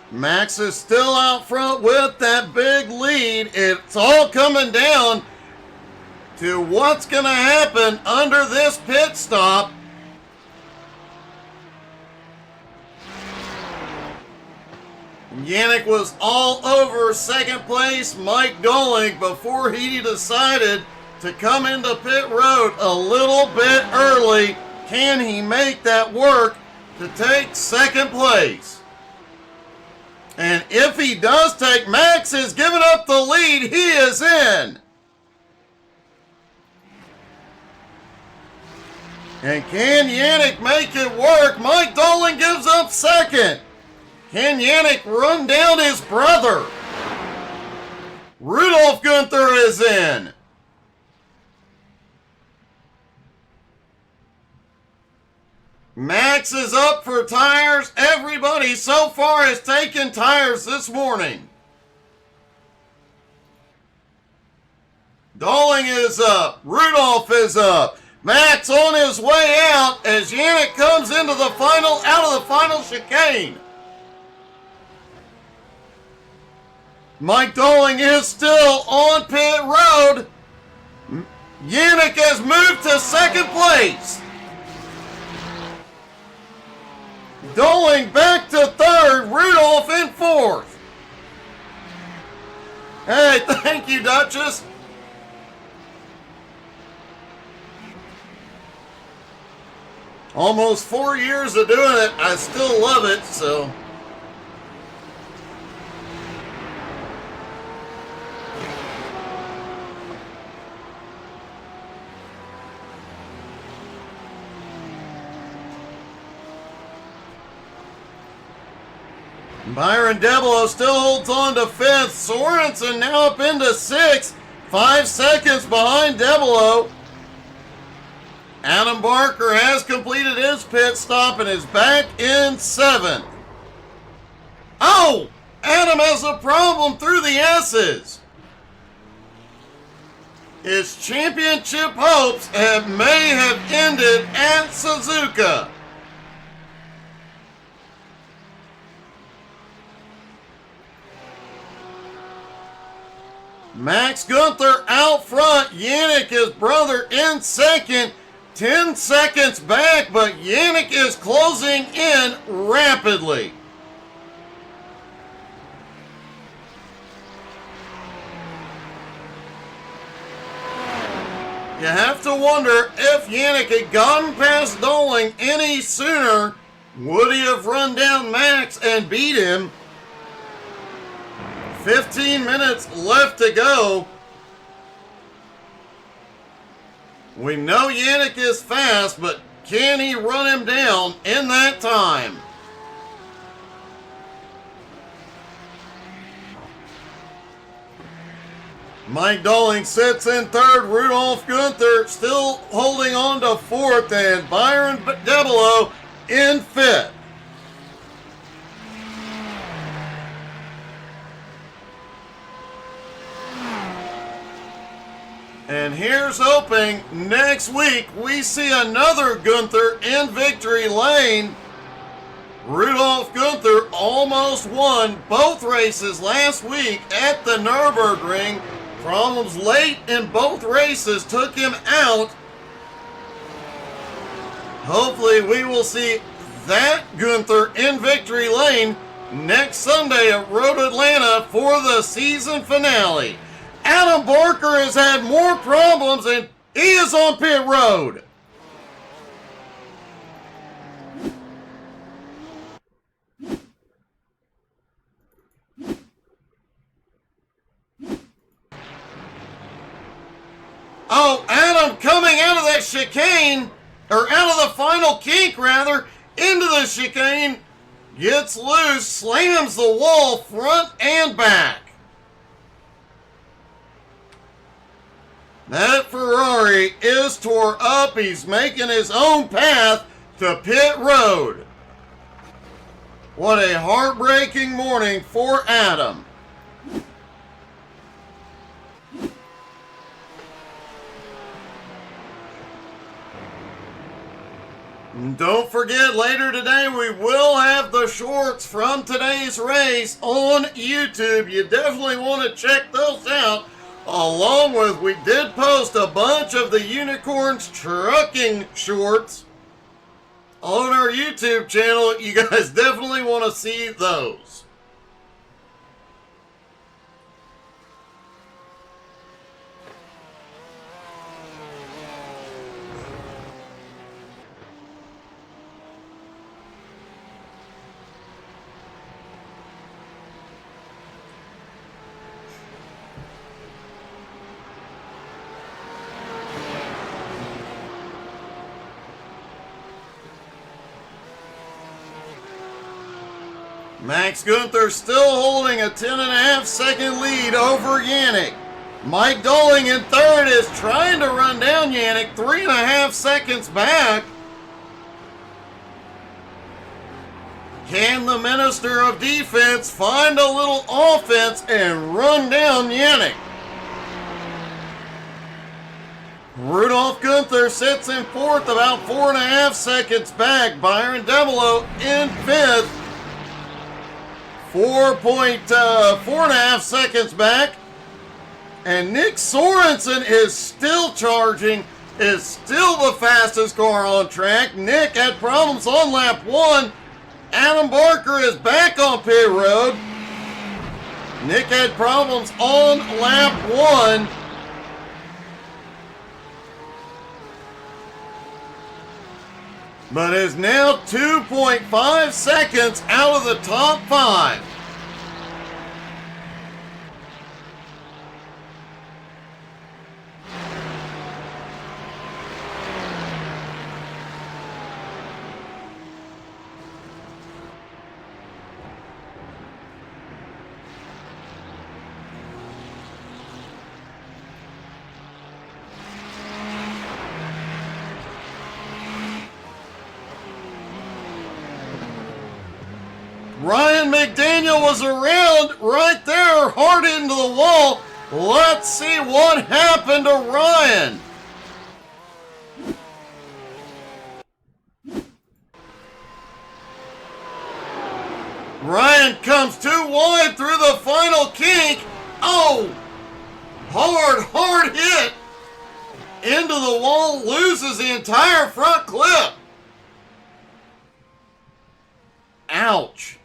Max is still out front with that big lead. It's all coming down to what's going to happen under this pit stop. Yannick was all over second place Mike Doling before he decided to come into pit road a little bit early. Can he make that work to take second place? And if he does take, Max has given up the lead. He is in. And can Yannick make it work? Mike Dolan gives up second. Can Yannick run down his brother? Rudolf Gunther is in. Max is up for tires. Everybody so far has taken tires this morning. Doling is up. Rudolph is up. Max on his way out as Yannick comes out of the final chicane. Mike Doling is still on pit road. Yannick has moved to second place. Doling back to third. Rudolph in fourth. Hey, thank you, Duchess. Almost 4 years of doing it. I still love it, so. Byron Debolo still holds on to fifth. Sorensen now up into sixth. 5 seconds behind Debolo. Adam Barker has completed his pit stop and is back in seventh. Oh! Adam has a problem through the S's. His championship hopes may have ended at Suzuka. Max Gunther out front. Yannick, his brother, in second. 10 seconds back, but Yannick is closing in rapidly. You have to wonder if Yannick had gotten past Doling any sooner, would he have run down Max and beat him? 15 minutes left to go. We know Yannick is fast, but can he run him down in that time? Mike Doling sits in third. Rudolf Gunther still holding on to fourth, and Byron Debolo in fifth. And here's hoping next week we see another Gunther in victory lane. Rudolf Gunther almost won both races last week at the Nürburgring. Problems late in both races took him out. Hopefully we will see that Gunther in victory lane next Sunday at Road Atlanta for the season finale. Adam Barker has had more problems and he is on pit road. Oh, Adam coming out of that chicane, or out of the final kink rather, into the chicane, gets loose, slams the wall front and back. That Ferrari is tore up. He's making his own path to pit road. What a heartbreaking morning for Adam. And don't forget, later today we will have the shorts from today's race on YouTube. You definitely want to check those out. Along with, we did post a bunch of the Unicorns trucking shorts on our YouTube channel. You guys definitely want to see those. Max Gunther still holding a 10.5-second lead over Yannick. Mike Dolling in third is trying to run down Yannick, 3.5 seconds back. Can the Minister of Defense find a little offense and run down Yannick? Rudolph Gunther sits in fourth, about 4.5 seconds back. Byron Devereaux in fifth, 4.5 seconds back. And Nick Sorensen is still charging, is still the fastest car on track. Nick had problems on lap 1. Adam Barker is back on pit road. Nick had problems on lap 1. But is now 2.5 seconds out of the top 5. Ryan McDaniel was around right there, hard into the wall. Let's see what happened to Ryan. Ryan comes too wide through the final kink. Oh, hard hit into the wall, loses the entire front clip. Ouch.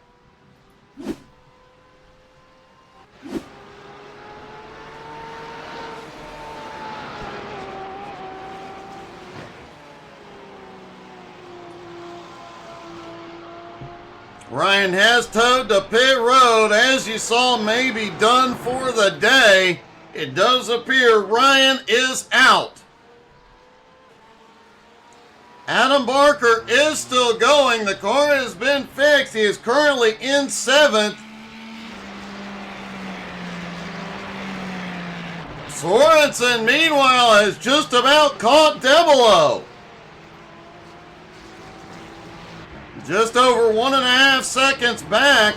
Ryan has towed to pit road, as you saw, maybe done for the day. It does appear Ryan is out. Adam Barker is still going. The car has been fixed. He is currently in 7th. Sorensen, meanwhile, has just about caught Devereaux. Just over 1.5 seconds back.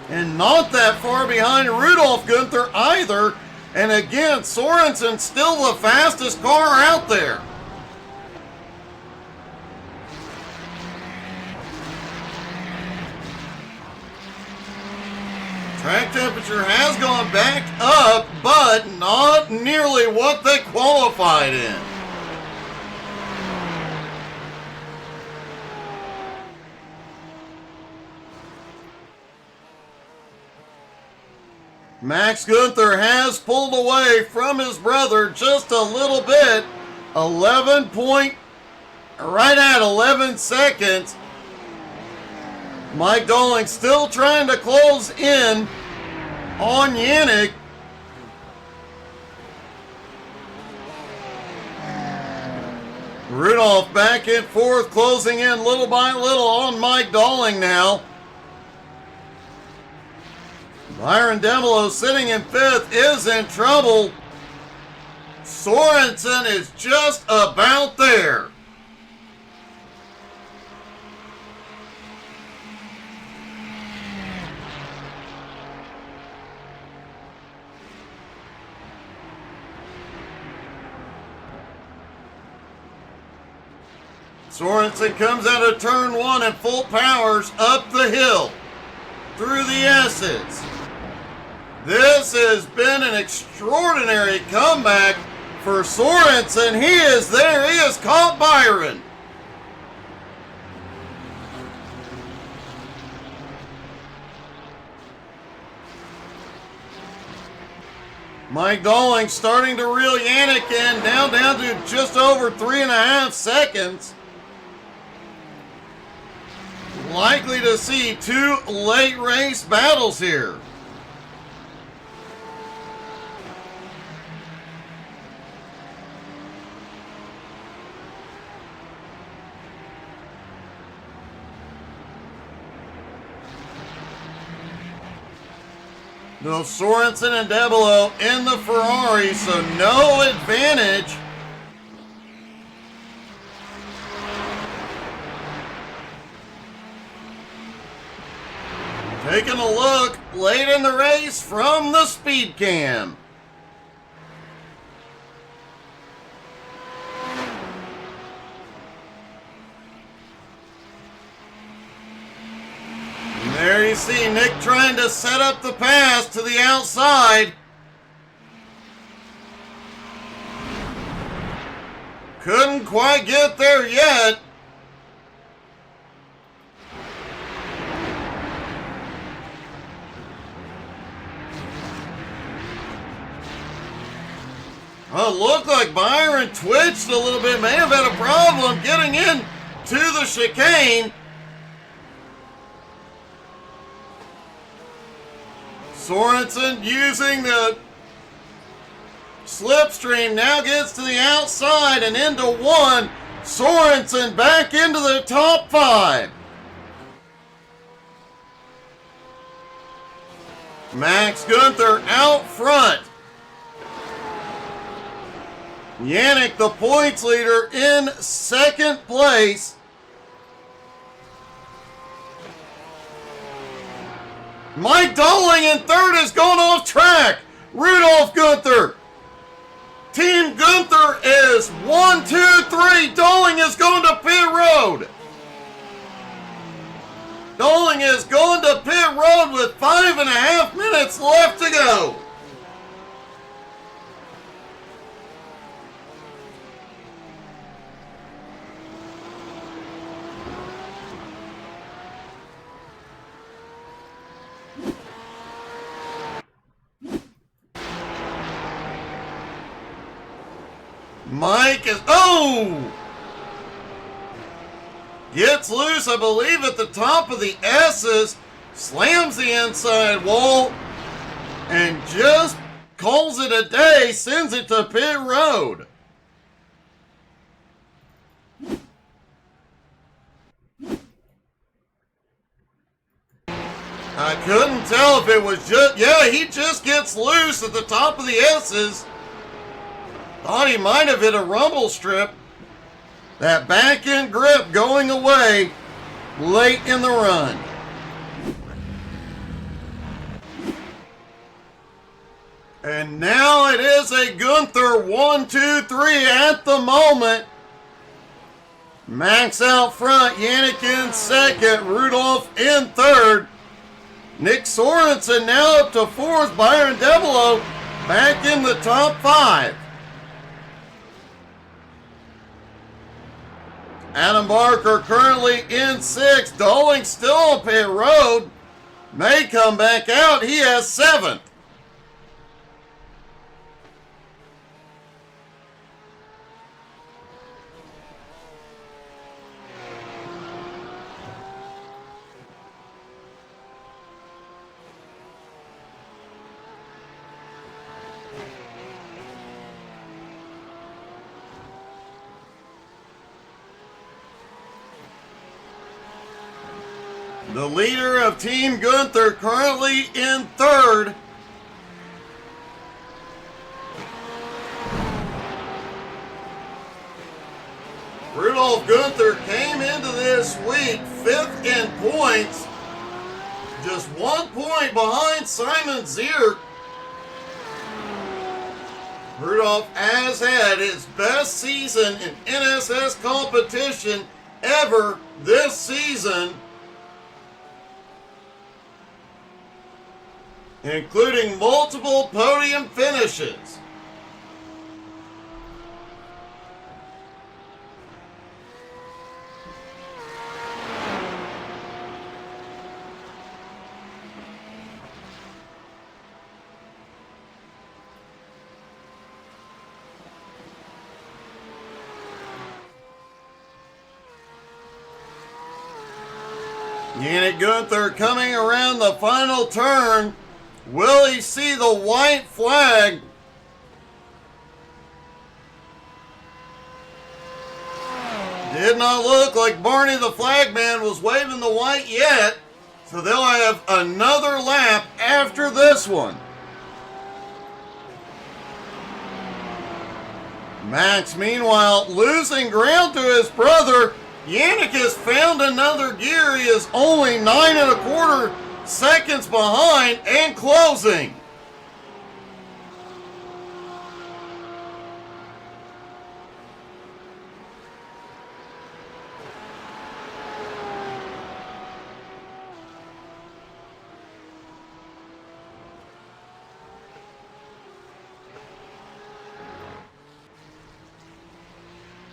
And not that far behind Rudolph Gunther either. And again, Sorensen still the fastest car out there. Track temperature has gone back up, but not nearly what they qualified in. Max Gunther has pulled away from his brother just a little bit. Right at 11 seconds. Mike Dolling still trying to close in on Yannick. Rudolph back in 4th, closing in little by little on Mike Dolling now. Byron Devereaux sitting in 5th is in trouble. Sorensen is just about there. Sorensen comes out of turn 1 at full powers up the hill through the S's. This has been an extraordinary comeback for Sorensen. He is there. He has caught Byron. Mike Dolling starting to reel Yannick in, down to just over 3.5 seconds. Likely to see 2 late race battles here. No, Sorensen and Debelo in the Ferrari, so no advantage. Taking a look late in the race from the speed cam. And there you see Nick trying to set up the pass to the outside. Couldn't quite get there yet. Well, it looked like Byron twitched a little bit, may have had a problem getting in to the chicane. Sorensen using the slipstream now gets to the outside and into one. Sorensen back into the top 5. Max Gunther out front. Yannick, the points leader, in second place. Mike Dolling in third has gone off track. Rudolph Gunther. Team Gunther is 1, 2, 3. Dolling is going to pit road. Dolling is going to pit road with 5.5 minutes left to go. Mike is, gets loose, I believe, at the top of the S's, slams the inside wall, and just calls it a day, sends it to pit road. I couldn't tell if it was just, yeah, he just gets loose at the top of the S's. Thought he might have hit a rumble strip. That back end grip going away late in the run. And now it is a Gunther 1, 2, 3 at the moment. Max out front, Yannick in second, Rudolph in third. Nick Sorensen now up to fourth, Byron Debelo back in the top 5. Adam Barker currently in 6th. Dolling still on pit road. May come back out. He has 7th. The leader of Team Gunther currently in 3rd. Rudolph Gunther came into this week 5th in points. Just 1 point behind Simon Ziert. Rudolph has had his best season in NSS competition ever this season, including multiple podium finishes. Yannick Gunther coming around the final turn. Will he see the white flag? Did not look like Barney the flagman was waving the white yet. So they'll have another lap after this one. Max, meanwhile, losing ground to his brother. Yannick has found another gear. He is only 9 1/4 seconds behind and closing.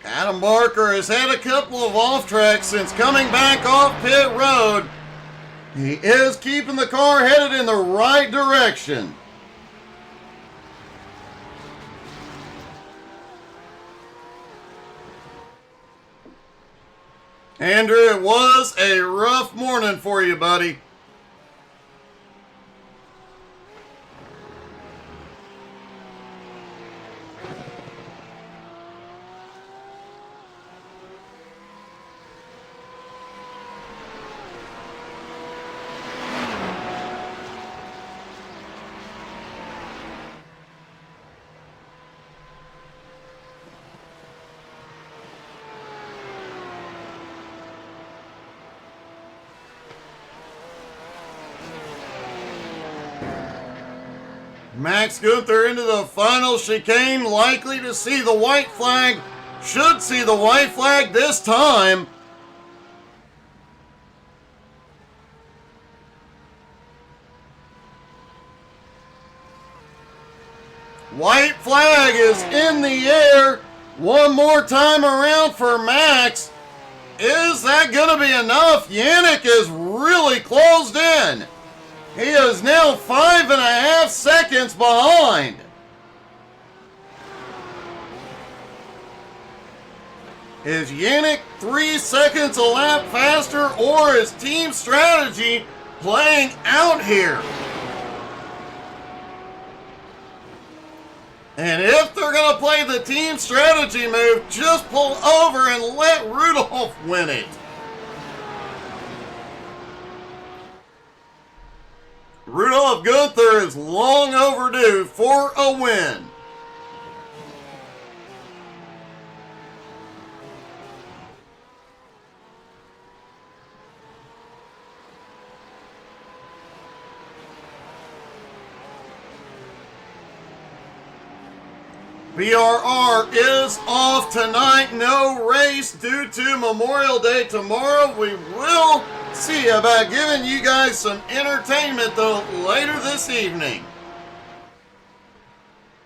Adam Barker has had a couple of off tracks since coming back off pit road. He is keeping the car headed in the right direction. Andrew, it was a rough morning for you, buddy. Max Gunther into the final chicane, likely to see the white flag. Should see the white flag this time. White flag is in the air. One more time around for Max. Is that going to be enough? Yannick is really closed in. He is now 5.5 seconds behind. Is Yannick 3 seconds a lap faster, or is team strategy playing out here? And if they're going to play the team strategy move, just pull over and let Rudolph win it. Rudolph Gunther is long overdue for a win. BRR is off tonight. No race due to Memorial Day tomorrow. We will see about giving you guys some entertainment though later this evening.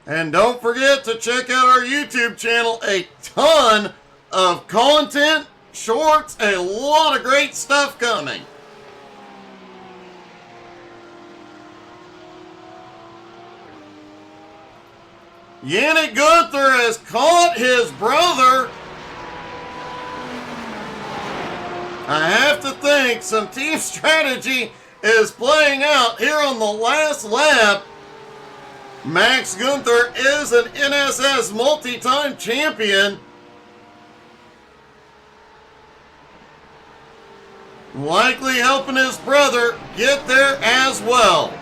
And don't forget to check out our YouTube channel. A ton of content, shorts, a lot of great stuff coming. Yannick Gunther has caught his brother. I have to think some team strategy is playing out here on the last lap. Max Gunther is an NSS multi-time champion. Likely helping his brother get there as well.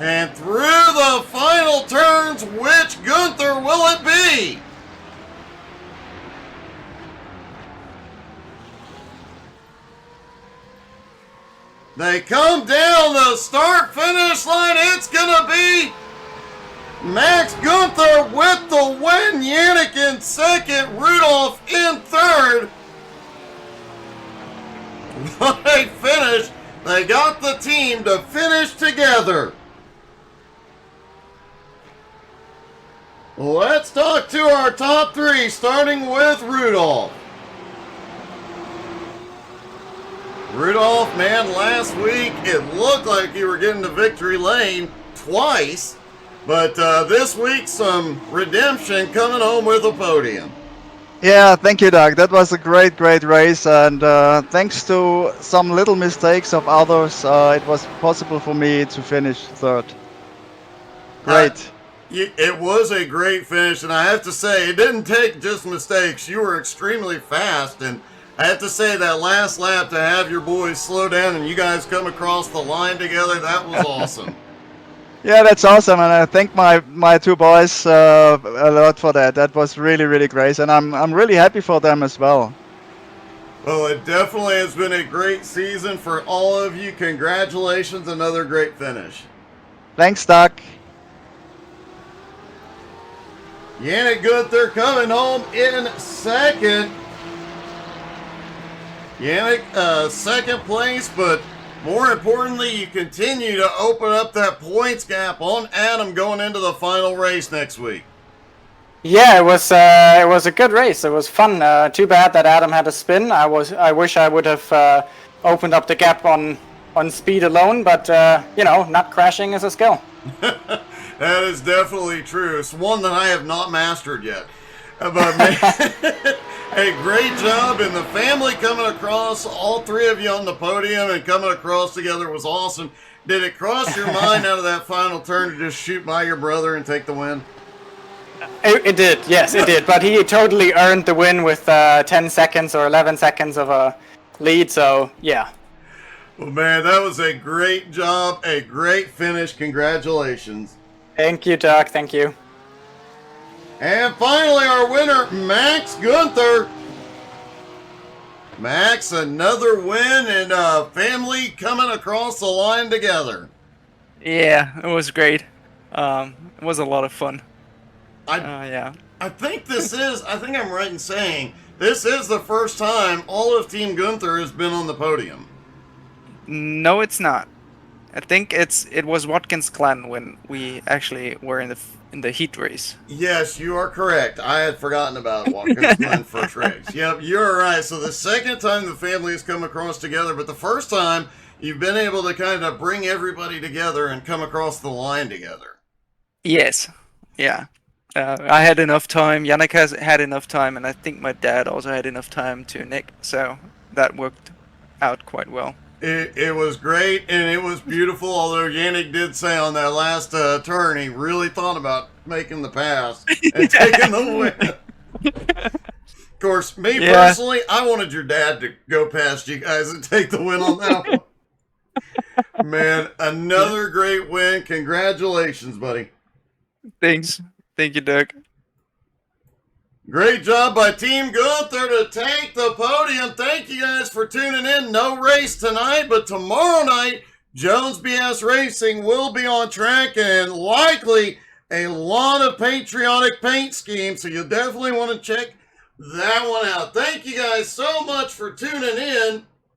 And through the final turns, which Gunther will it be? They come down the start-finish line. It's going to be Max Gunther with the win. Yannick in second. Rudolph in third. What a finish. They got the team to finish together. Let's talk to our top three, starting with Rudolph. Rudolph, man, last week it looked like you were getting to victory lane twice, but this week some redemption, coming home with a podium. Yeah, thank you, Doug. That was a great race, and thanks to some little mistakes of others, it was possible for me to finish third. Great. It was a great finish, and I have to say, it didn't take just mistakes. You were extremely fast, and I have to say that last lap to have your boys slow down and you guys come across the line together, that was awesome. Yeah, that's awesome, and I thank my two boys a lot for that. That was really, really great, and I'm really happy for them as well. Well, it definitely has been a great season for all of you. Congratulations, another great finish. Thanks, Doc. Yannick Gunther coming home in second. Yannick, second place, but more importantly, you continue to open up that points gap on Adam going into the final race next week. Yeah, it was a good race. It was fun. Too bad that Adam had a spin. I wish I would have opened up the gap on speed alone, but you know, not crashing is a skill. That is definitely true. It's one that I have not mastered yet. But man, hey, great job, and the family coming across, all three of you on the podium and coming across together was awesome. Did it cross your mind out of that final turn to just shoot by your brother and take the win? It did, yes, it did. But he totally earned the win with 10 seconds or 11 seconds of a lead, so yeah. Well, man, that was a great job, a great finish. Congratulations. Thank you, Doc. Thank you. And finally, our winner, Max Gunther. Max, another win, and family coming across the line together. Yeah, it was great. It was a lot of fun. I think I'm right in saying this is the first time all of Team Gunther has been on the podium. No, it's not. I think it was Watkins Glen when we actually were in the heat race. Yes, you are correct. I had forgotten about Watkins Glen first race. Yep, you're right. So the second time the family has come across together, but the first time you've been able to kind of bring everybody together and come across the line together. Yes. Yeah. I had enough time. Yannick has had enough time, and I think my dad also had enough time to Nick. So that worked out quite well. It was great, and it was beautiful, although Yannick did say on that last turn he really thought about making the pass and taking the win. Of course, me personally, I wanted your dad to go past you guys and take the win on that one. Man, another great win. Congratulations, buddy. Thanks. Thank you, Doug. Great job by Team Gunther to take the podium. Thank you guys for tuning in. No race tonight, but tomorrow night, Jones BS Racing will be on track and likely a lot of patriotic paint schemes, so you'll definitely want to check that one out. Thank you guys so much for tuning in.